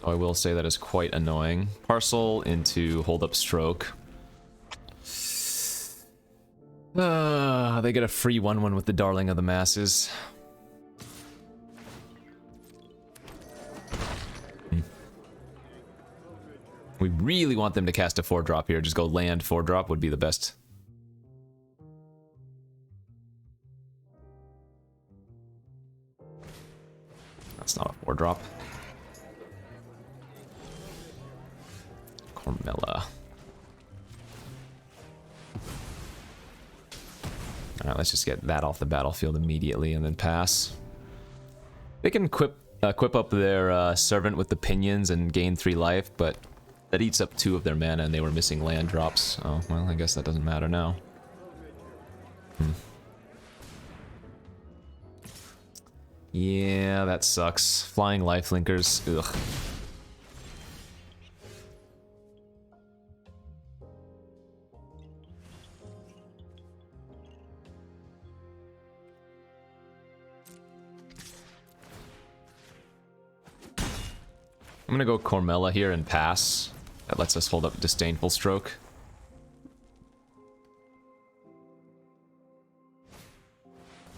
I will say that is quite annoying. Parcel into hold up stroke. They get a free 1/1 with the Darling of the Masses. We really want them to cast a 4-drop here. Just go land 4-drop would be the best. That's not a 4-drop. Cormella. Alright, let's just get that off the battlefield immediately and then pass. They can equip up their servant with the pinions and gain 3 life, but that eats up 2 of their mana and they were missing land drops. Oh, well, I guess that doesn't matter now. Yeah, that sucks. Flying lifelinkers, ugh. I'm gonna go Cormella here and pass. That lets us hold up Disdainful Stroke.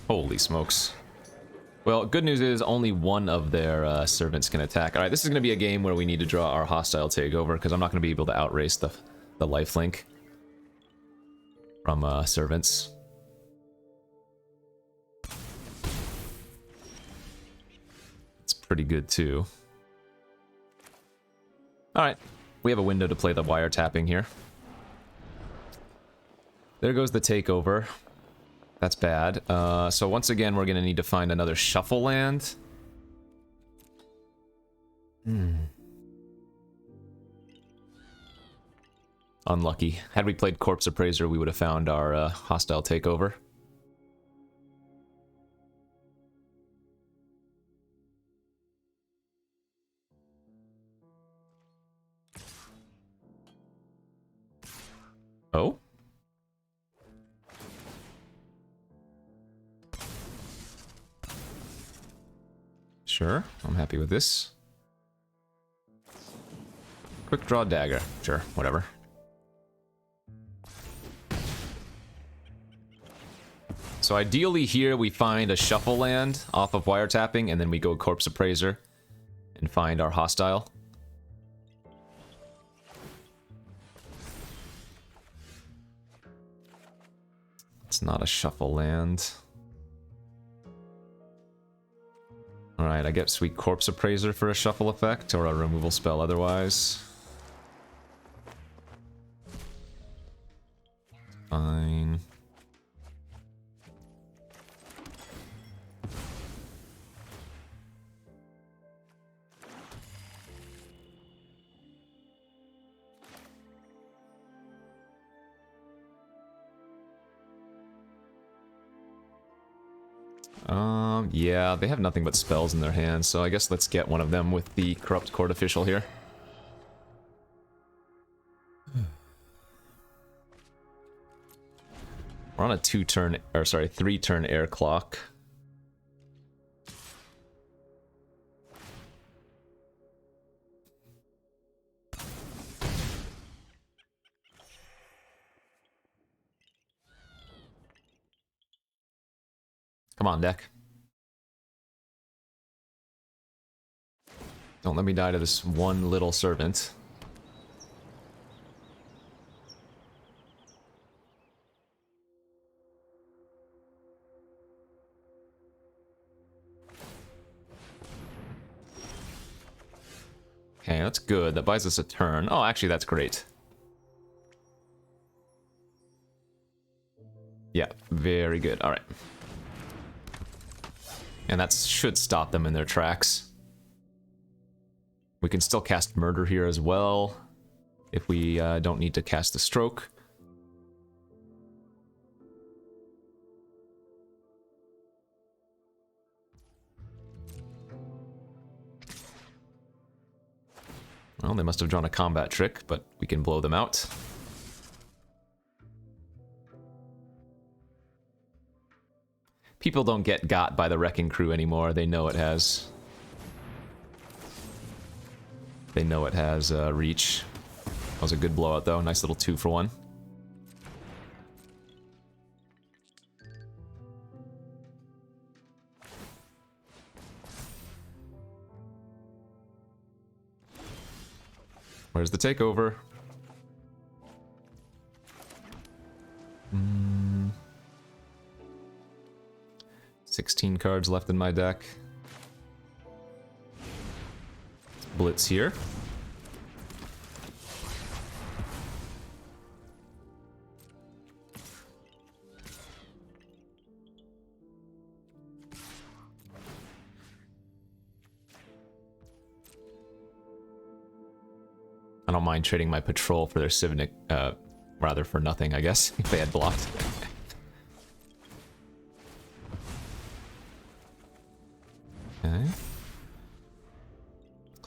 Holy smokes. Well, good news is only one of their servants can attack. Alright, this is gonna be a game where we need to draw our hostile takeover, because I'm not gonna be able to outrace the lifelink from servants. It's pretty good too. Alright, we have a window to play the wiretapping here. There goes the takeover. That's bad. So once again, we're going to need to find another shuffle land. Unlucky. Had we played Corpse Appraiser, we would have found our hostile takeover. Oh? Sure, I'm happy with this. Quick draw dagger. Sure, whatever. So ideally here we find a shuffle land off of wiretapping and then we go Corpse Appraiser and find our hostile. It's not a shuffle land. Alright, I guess we Corpse Appraiser for a shuffle effect, or a removal spell otherwise. Fine. Yeah, they have nothing but spells in their hands, so I guess let's get one of them with the Corrupt Court Official here. We're on a 3-turn air clock. Come on, deck. Don't let me die to this one little servant. Okay, that's good. That buys us a turn. Oh, actually, that's great. Yeah, very good. All right. And that should stop them in their tracks. We can still cast Murder here as well, if we don't need to cast the Stroke. Well, they must have drawn a combat trick, but we can blow them out. People don't get got by the Wrecking Crew anymore, they know it has. They know it has reach. That was a good blowout though. Nice little 2-for-1. Where's the takeover? 16 cards left in my deck. Blitz here. I don't mind trading my patrol for their Civic, rather for nothing, I guess, if they had blocked. Okay.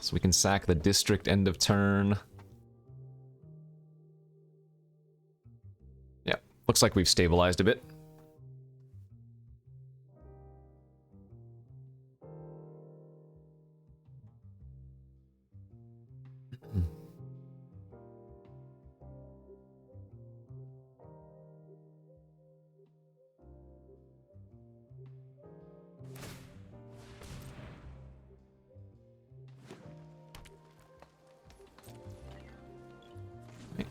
So we can sack the district end of turn. Yeah, looks like we've stabilized a bit.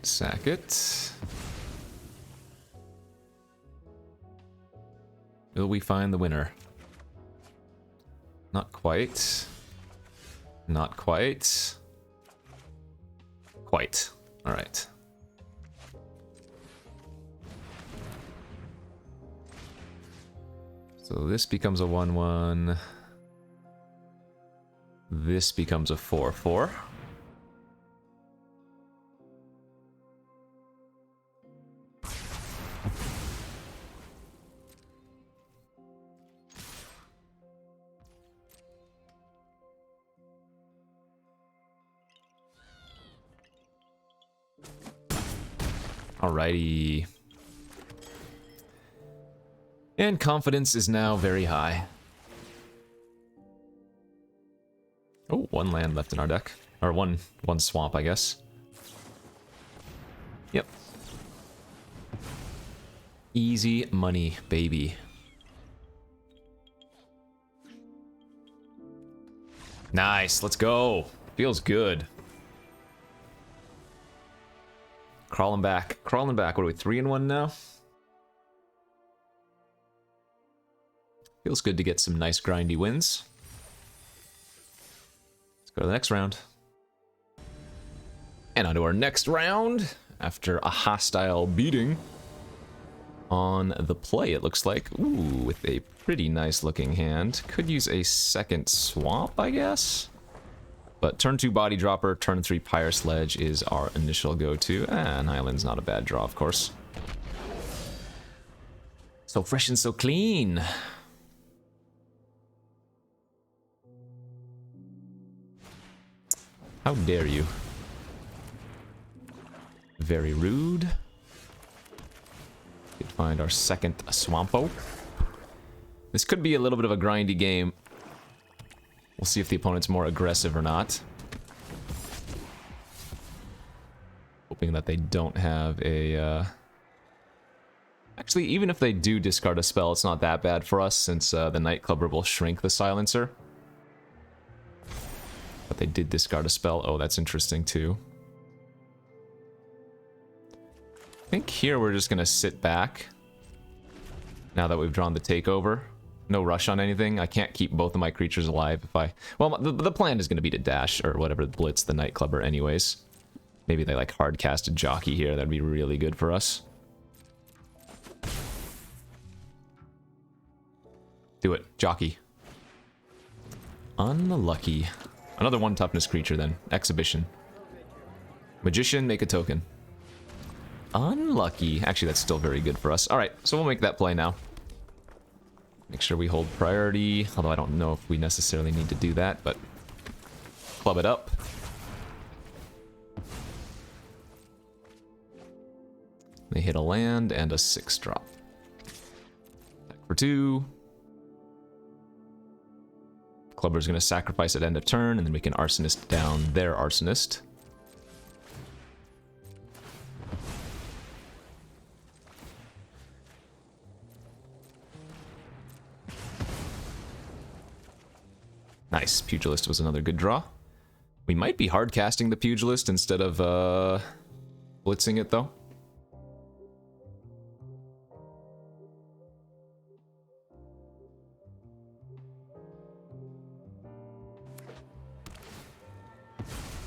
Sack it. Will we find the winner? Not quite. Not quite. Quite. Alright. So this becomes a 1-1. This becomes a 4-4. Alrighty. And confidence is now very high. Oh, one land left in our deck. Or one swamp, I guess. Yep. Easy money, baby. Nice, let's go. Feels good. Crawling back. Crawling back. What are we, 3-1 now? Feels good to get some nice grindy wins. Let's go to the next round. And on to our next round. After a hostile beating on the play, it looks like. Ooh, with a pretty nice looking hand. Could use a second swamp, I guess. But turn 2 body dropper, turn 3 pyre sledge is our initial go-to. And Highland's not a bad draw, of course. So fresh and so clean. How dare you? Very rude. Could find our second Swampo. This could be a little bit of a grindy game. We'll see if the opponent's more aggressive or not. Hoping that they don't have a... Actually, even if they do discard a spell, it's not that bad for us, since the Nightclubber will shrink the Silencer. But they did discard a spell. Oh, that's interesting too. I think here we're just gonna sit back. Now that we've drawn the takeover. No rush on anything. I can't keep both of my creatures alive if I... Well, the plan is gonna be to dash, or whatever, blitz the Nightclubber anyways. Maybe they like hard cast a Jockey here. That'd be really good for us. Do it. Jockey. Unlucky. Another 1 toughness creature then. Exhibition. Magician, make a token. Unlucky. Actually, that's still very good for us. Alright, so we'll make that play now. Make sure we hold priority. Although I don't know if we necessarily need to do that, but... Club it up. They hit a land and a 6-drop. Back for 2. Clubber is going to sacrifice at end of turn, and then we can Arsonist down their Arsonist. Nice. Pugilist was another good draw. We might be hard casting the Pugilist instead of blitzing it, though.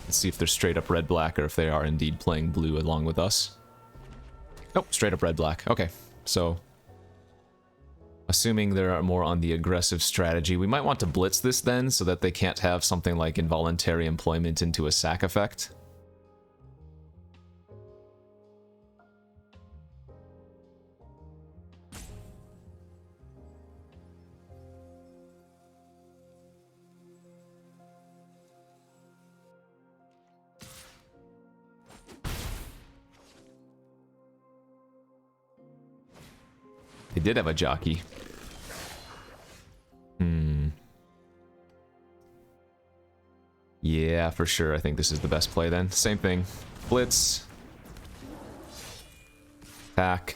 Let's see if they're straight up red-black or if they are indeed playing blue along with us. Oh, straight up red-black. Okay, so assuming they're more on the aggressive strategy, we might want to blitz this then so that they can't have something like involuntary employment into a sack effect. They did have a jockey. Yeah, for sure. I think this is the best play then. Same thing. Blitz. Attack.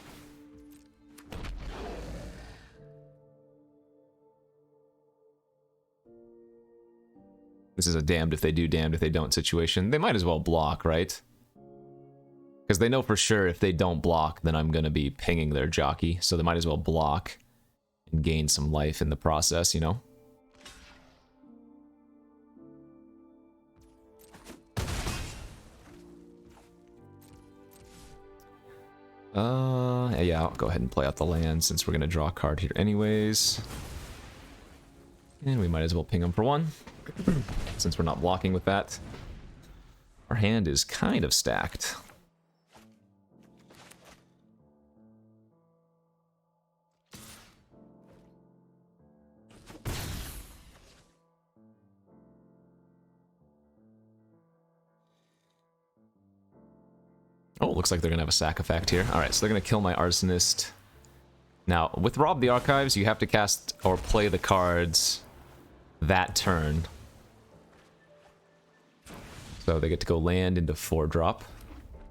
This is a damned if they do, damned if they don't situation. They might as well block, right? Because they know for sure if they don't block, then I'm going to be pinging their jockey. So they might as well block and gain some life in the process, you know? Yeah, I'll go ahead and play out the land since we're going to draw a card here anyways. And we might as well ping them for one, since we're not blocking with that. Our hand is kind of stacked. Oh, looks like they're going to have a sack effect here. Alright, so they're going to kill my Arsonist. Now, with Rob the Archives, you have to cast or play the cards that turn. So they get to go land into 4-drop.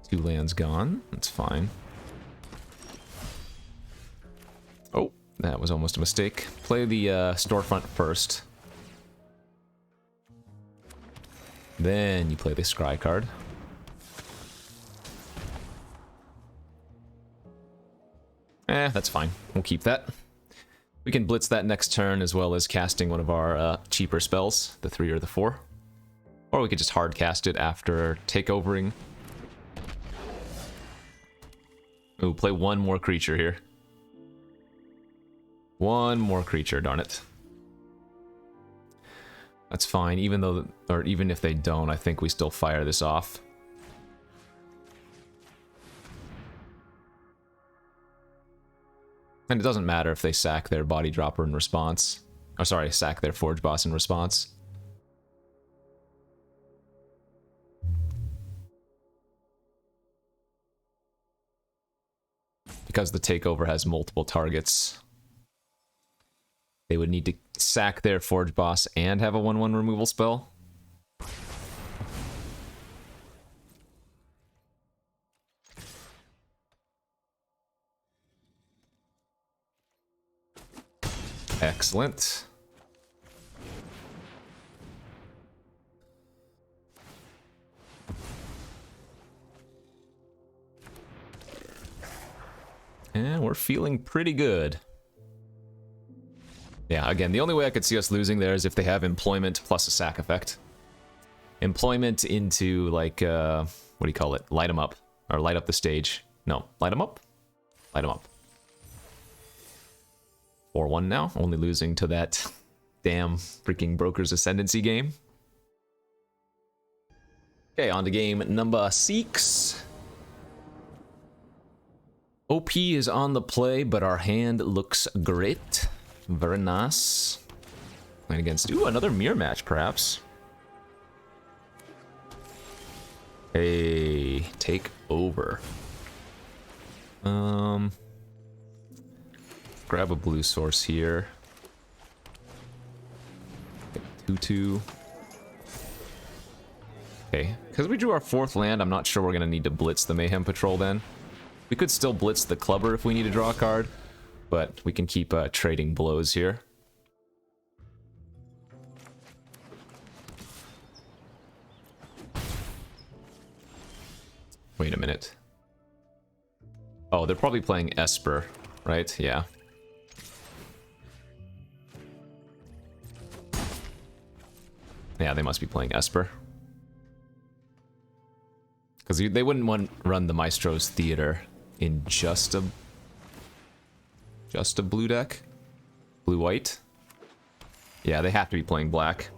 2 lands gone. That's fine. Oh, that was almost a mistake. Play the storefront first. Then you play the scry card. That's fine. We'll keep that. We can blitz that next turn as well as casting one of our cheaper spells, the 3 or the 4. Or we could just hard cast it after takeovering. Ooh, play one more creature here. One more creature, darn it. That's fine, even though, or even if they don't, I think we still fire this off. And it doesn't matter if they sack their body dropper in response. Oh, sorry, sack their forge boss in response. Because the takeover has multiple targets, they would need to sack their forge boss and have a 1/1 removal spell. Excellent. And we're feeling pretty good. Yeah, again, the only way I could see us losing there is if they have employment plus a sack effect. Employment into, like, what do you call it? Light them up. Or light up the stage. No, light them up? Light them up. 4-1 now, only losing to that damn freaking Broker's Ascendancy game. Okay, on to game number 6. OP is on the play, but our hand looks great. Very nice. Playing against, ooh, another mirror match, perhaps. Hey, take over. Grab a blue source here. Get 2/2. Okay, because we drew our 4th land, I'm not sure we're going to need to blitz the Mayhem Patrol then. We could still blitz the Clubber if we need to draw a card, but we can keep trading blows here. Wait a minute. Oh, they're probably playing Esper, right? Yeah. Yeah, they must be playing Esper. Because they wouldn't want run the Maestro's Theater in just a blue deck? Blue-white? Yeah, they have to be playing black.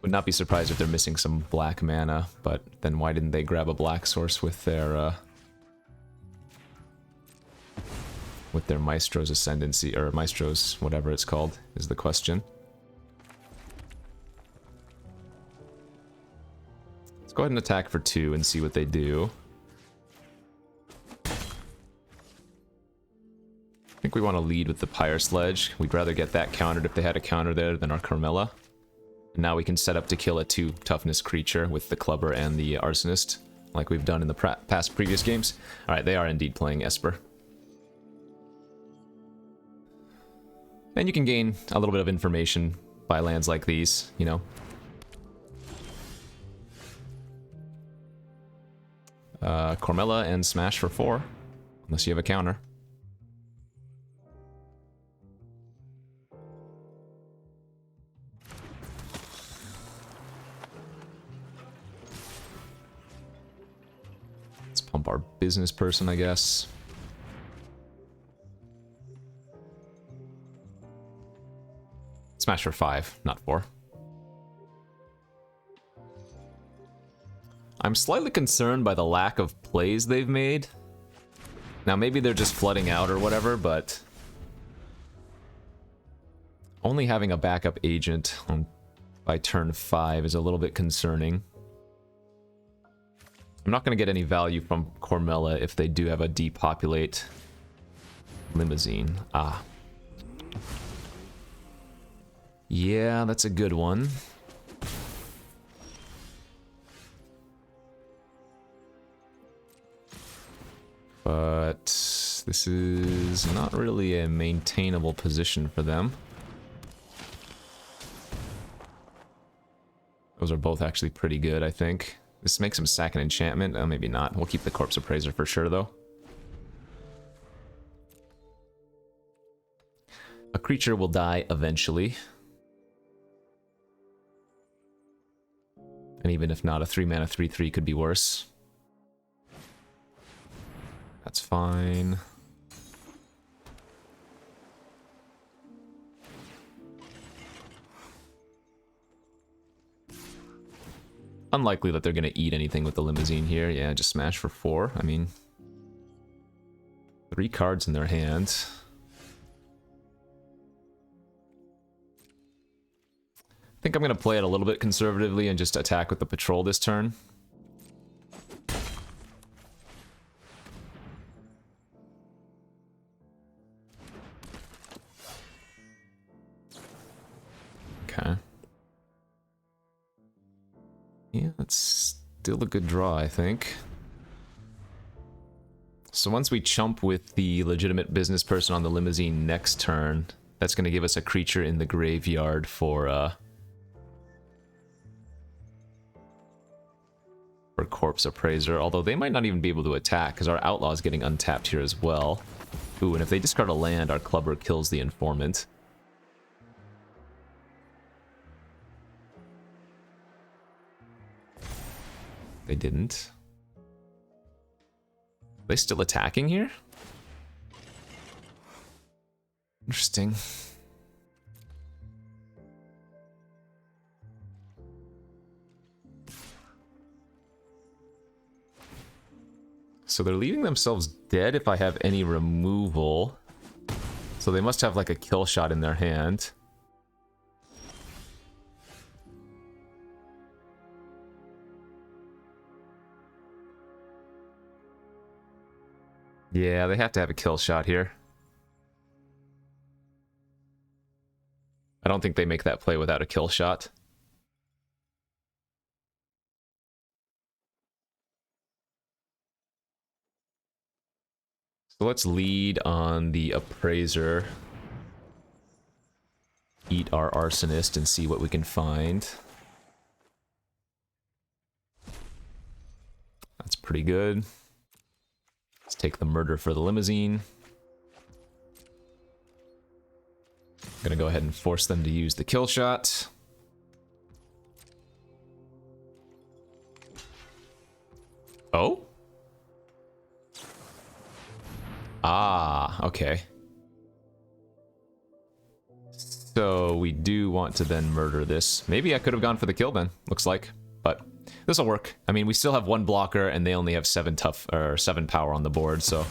Would not be surprised if they're missing some black mana, but then why didn't they grab a black source with their Maestro's Ascendancy, or Maestro's whatever it's called, is the question. Let's go ahead and attack for 2 and see what they do. I think we want to lead with the Pyre Sledge. We'd rather get that countered if they had a counter there than our Carmella. And now we can set up to kill a 2 toughness creature with the Clubber and the Arsonist, like we've done in the past previous games. Alright, they are indeed playing Esper. And you can gain a little bit of information by lands like these, you know. Carmella and Smash for 4, unless you have a counter. Let's pump our business person, I guess. Smash for 5, not 4. I'm slightly concerned by the lack of plays they've made. Now, maybe they're just flooding out or whatever, but only having a backup agent by turn 5 is a little bit concerning. I'm not going to get any value from Carmella if they do have a depopulate Limousine. Ah. Yeah, that's a good one. But this is not really a maintainable position for them. Those are both actually pretty good, I think. This makes them sack an enchantment. Maybe not. We'll keep the Corpse Appraiser for sure, though. A creature will die eventually. And even if not, a 3-mana 3/3 could be worse. That's fine. Unlikely that they're going to eat anything with the Limousine here. Yeah, just smash for 4. I mean, 3 cards in their hand. I think I'm going to play it a little bit conservatively and just attack with the Patrol this turn. Okay. Yeah, that's still a good draw, I think. So once we chump with the legitimate business person on the Limousine next turn, that's going to give us a creature in the graveyard for Corpse Appraiser, although they might not even be able to attack, because our Outlaw is getting untapped here as well. Ooh, and if they discard a land, our Clubber kills the Informant. They didn't. Are they still attacking here? Interesting. So they're leaving themselves dead if I have any removal. So they must have like a kill shot in their hand. Yeah, they have to have a kill shot here. I don't think they make that play without a kill shot. So let's lead on the Appraiser. Eat our Arsonist and see what we can find. That's pretty good. Let's take the Murder for the Limousine. Gonna go ahead and force them to use the kill shot. Oh? Ah, okay. So we do want to then murder this. Maybe I could have gone for the kill then, looks like. But this will work. I mean, we still have one blocker and they only have 7 power on the board, so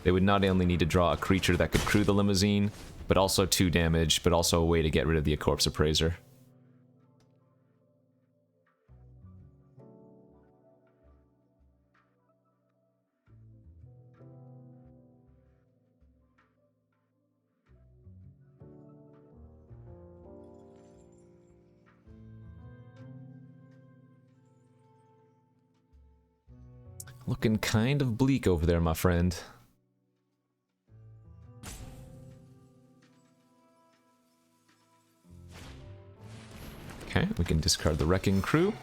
they would not only need to draw a creature that could crew the Limousine, but also 2 damage, but also a way to get rid of the Corpse Appraiser. Looking kind of bleak over there, my friend. Okay, we can discard the Wrecking Crew.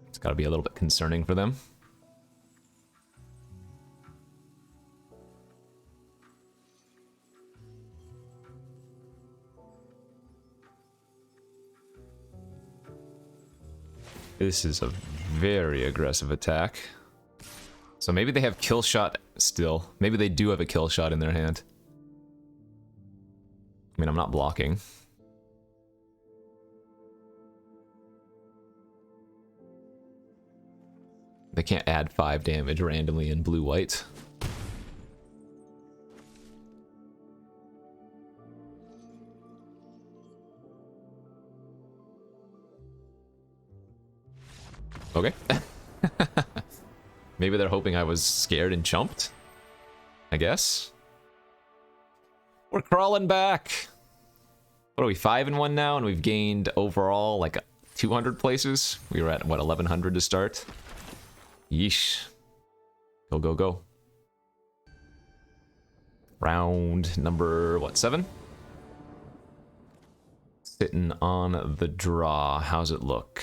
It's got to be a little bit concerning for them. This is a very aggressive attack. So maybe they have kill shot still. Maybe they do have a kill shot in their hand. I mean, I'm not blocking. They can't add 5 damage randomly in blue-white. Okay. Maybe they're hoping I was scared and jumped. I guess. We're crawling back. What are we, 5-1 now? And we've gained overall like 200 places. We were at, what, 1100 to start? Yeesh. Go, go, go. Round number, what, 7? Sitting on the draw. How's it look?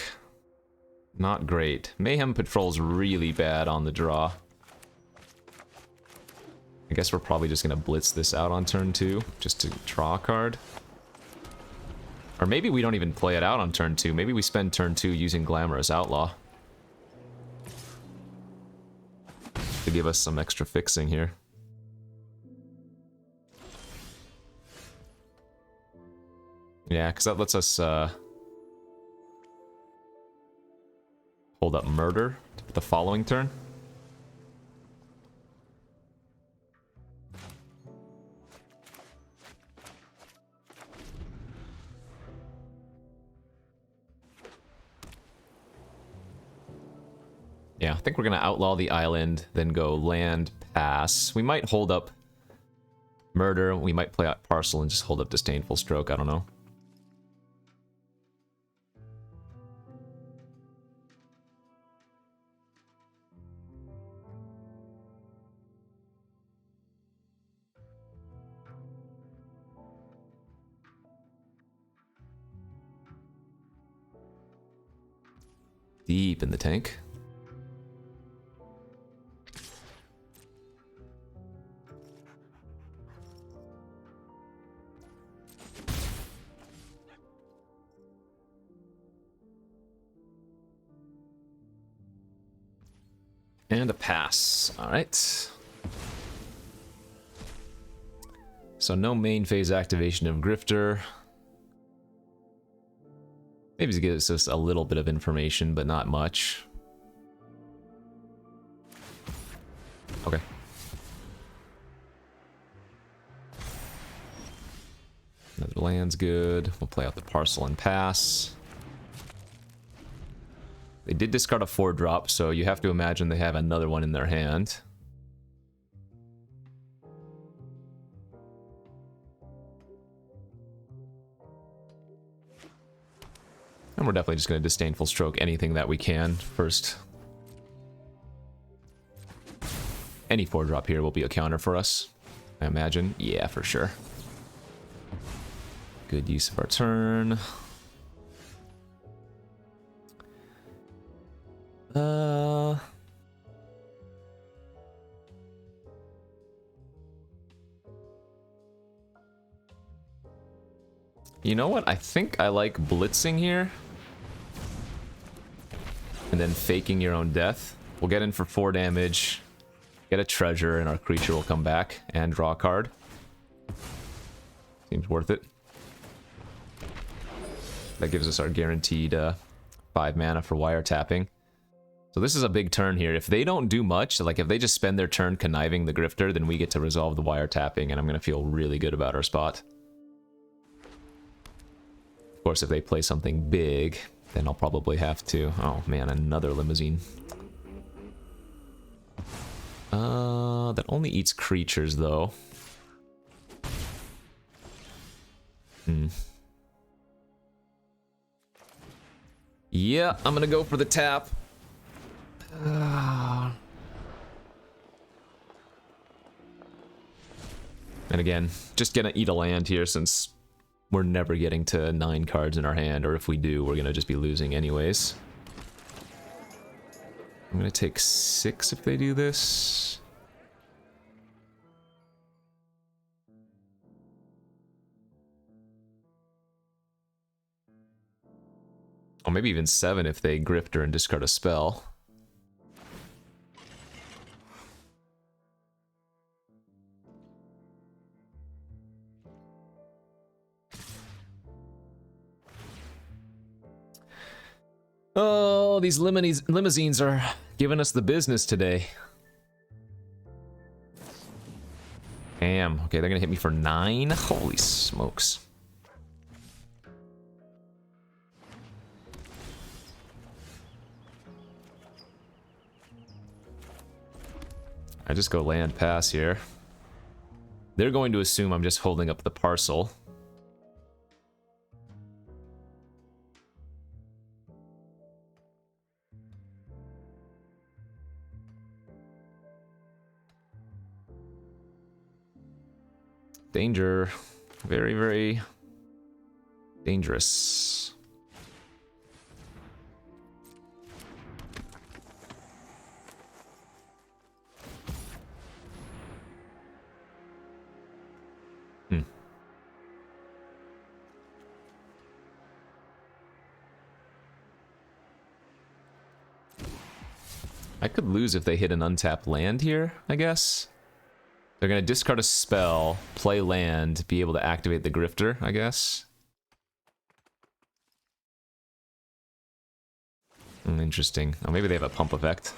Not great. Mayhem Patrol's really bad on the draw. I guess we're probably just gonna blitz this out on turn 2, just to draw a card. Or maybe we don't even play it out on turn 2. Maybe we spend turn 2 using Glamorous Outlaw. To give us some extra fixing here. Yeah, because that lets us hold up Murder the following turn. Yeah, I think we're going to outlaw the island, then go land, pass. We might hold up Murder, we might play out Parcel and just hold up Disdainful Stroke, I don't know. Deep in the tank. And a pass. Alright. So no main phase activation of Grifter. Maybe it gives us a little bit of information, but not much. Okay. Another land's good. We'll play out the Parcel and pass. They did discard a 4-drop, so you have to imagine they have another one in their hand. And we're definitely just going to Disdainful Stroke anything that we can first. Any 4-drop here will be a counter for us, I imagine. Yeah, for sure. Good use of our turn. You know what? I think I like blitzing here. And then faking your own death. We'll get in for 4 damage. Get a treasure, and our creature will come back and draw a card. Seems worth it. That gives us our guaranteed 5 mana for wiretapping. So this is a big turn here. If they don't do much, like if they just spend their turn conniving the Grifter, then we get to resolve the wiretapping, and I'm going to feel really good about our spot. Of course, if they play something big, then I'll probably have to... Oh man, another Limousine. That only eats creatures, though. Yeah, I'm gonna go for the tap. And again, just gonna eat a land here since we're never getting to 9 cards in our hand, or if we do, we're gonna just be losing anyways. I'm gonna take 6 if they do this. Or maybe even 7 if they Grifter and discard a spell. Oh, these limousines are giving us the business today. Damn. Okay, they're gonna hit me for 9? Holy smokes. I just go land pass here. They're going to assume I'm just holding up the parcel. Danger. Very, very dangerous. I could lose if they hit an untapped land here, I guess. They're going to discard a spell, play land, be able to activate the Grifter, I guess. Interesting. Oh, maybe they have a pump effect.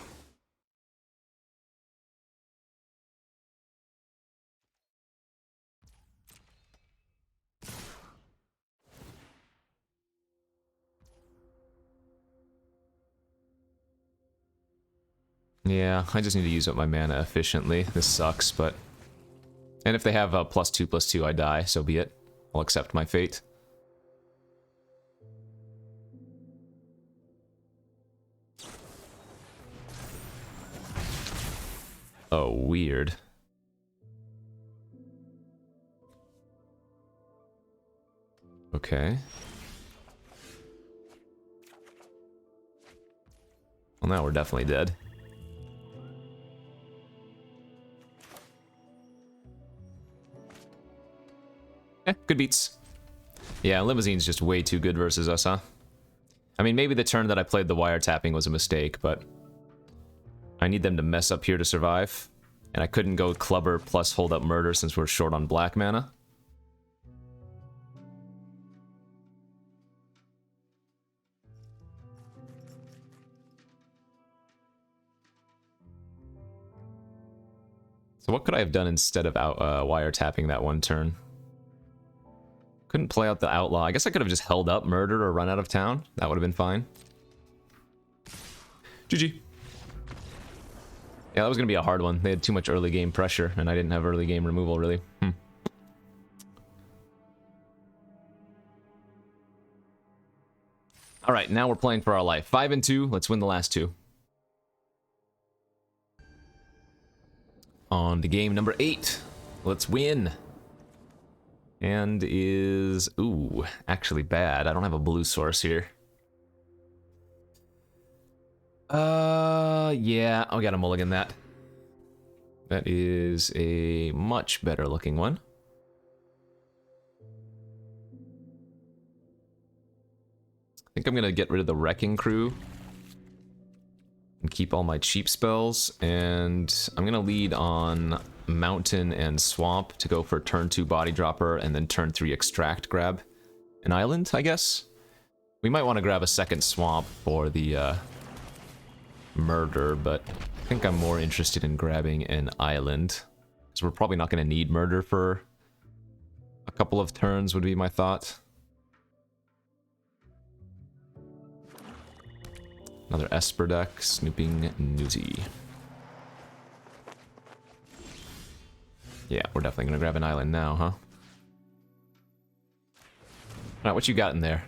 Yeah, I just need to use up my mana efficiently. This sucks, but... And if they have a +2/+2, I die, so be it. I'll accept my fate. Oh, weird. Okay. Well, now we're definitely dead. Good beats. Yeah, Limousine's just way too good versus us, huh? I mean, maybe the turn that I played the wiretapping was a mistake, but... I need them to mess up here to survive. And I couldn't go Clubber plus hold up Murder since we're short on black mana. So what could I have done instead of wiretapping that one turn? Couldn't play out the Outlaw. I guess I could have just held up Murder or run out of town. That would have been fine. GG. Yeah, that was going to be a hard one. They had too much early game pressure, and I didn't have early game removal, really. All right, now we're playing for our life. 5 and 2. Let's win the last two. On to game number 8. Let's win. And is... Ooh, actually bad. I don't have a blue source here. Yeah, I gotta mulligan that. That is a much better looking one. I think I'm gonna get rid of the Wrecking Crew and keep all my cheap spells, and I'm gonna lead on Mountain and Swamp to go for turn 2 Body Dropper, and then turn 3 Extract grab an island, I guess. We might want to grab a second Swamp for the Murder, but I think I'm more interested in grabbing an island, because we're probably not going to need Murder for a couple of turns, would be my thought. Another Esper deck, Snooping Newsy. Yeah, we're definitely gonna grab an island now, huh? Alright, what you got in there?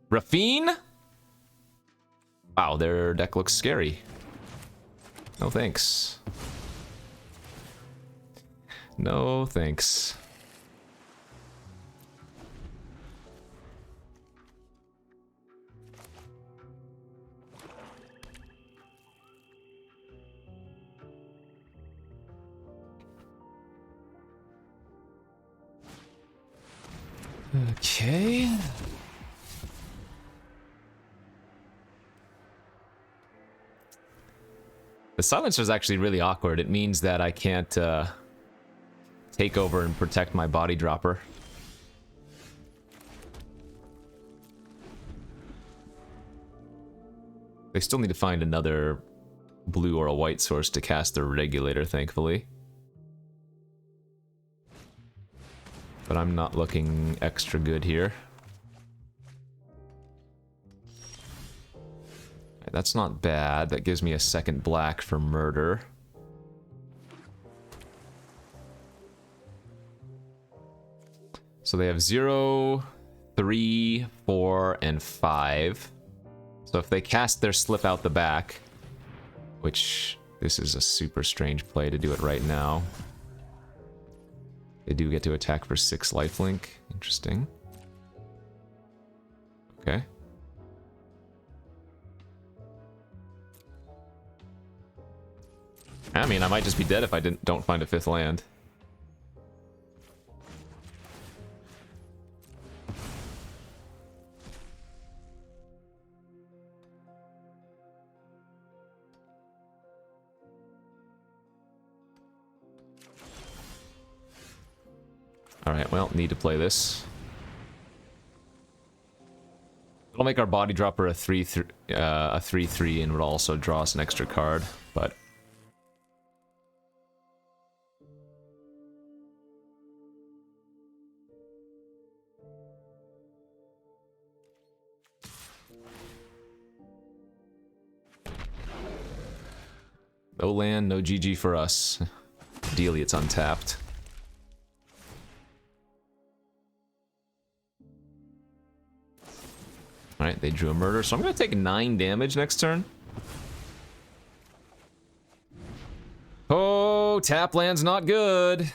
Rafine? Wow, their deck looks scary. No thanks. No thanks. Okay. The silencer is actually really awkward. It means that I can't take over and protect my body dropper. They still need to find another blue or a white source to cast their regulator, thankfully. But I'm not looking extra good here. That's not bad. That gives me a second black for Murder. So they have 0, 3, 4, and 5. So if they cast their Slip out the back, which this is a super strange play to do it right now. They do get to attack for 6 lifelink. Interesting. Okay. I mean, I might just be dead if I don't find a 5th land. Alright, well, need to play this. It'll make our body dropper a 3/3 and would also draw us an extra card, but... No land, no GG for us. Ideally, it's untapped. Alright, they drew a Murder, so I'm going to take 9 damage next turn. Oh, tap land's not good.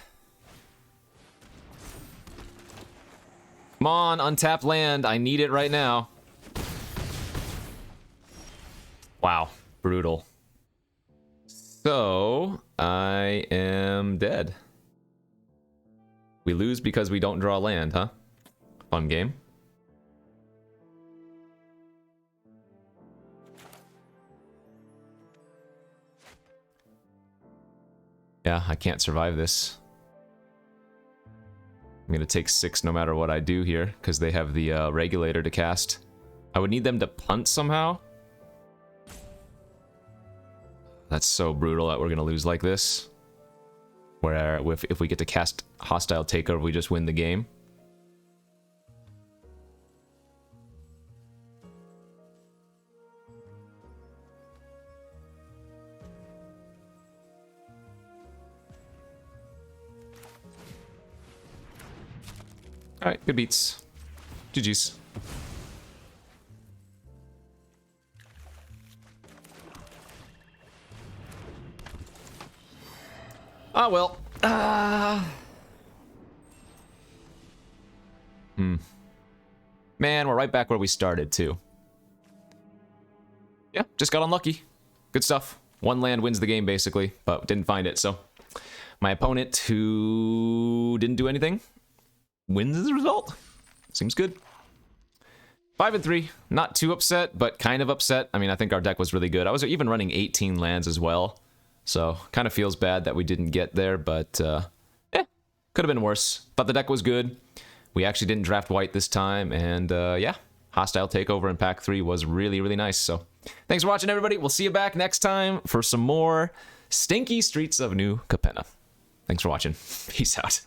Come on, untapped land. I need it right now. Wow, brutal. So, I am dead. We lose because we don't draw land, huh? Fun game. Yeah, I can't survive this. I'm gonna take 6 no matter what I do here, because they have the regulator to cast. I would need them to punt somehow. That's so brutal that we're gonna lose like this. Where if we get to cast Hostile Takeover, we just win the game. Alright, good beats. GG's. Ah, well. Man, we're right back where we started, too. Yeah, just got unlucky. Good stuff. One land wins the game, basically, but didn't find it, so... My opponent, who didn't do anything, wins as a result. Seems good. 5-3. Not too upset, but kind of upset. I mean, I think our deck was really good. I was even running 18 lands as well, so kind of feels bad that we didn't get there, but could have been worse. Thought the deck was good. We actually didn't draft white this time, and yeah, hostile takeover in pack 3 was really, really nice. So thanks for watching, everybody. We'll see you back next time for some more Stinky Streets of New Capenna. Thanks for watching. Peace out.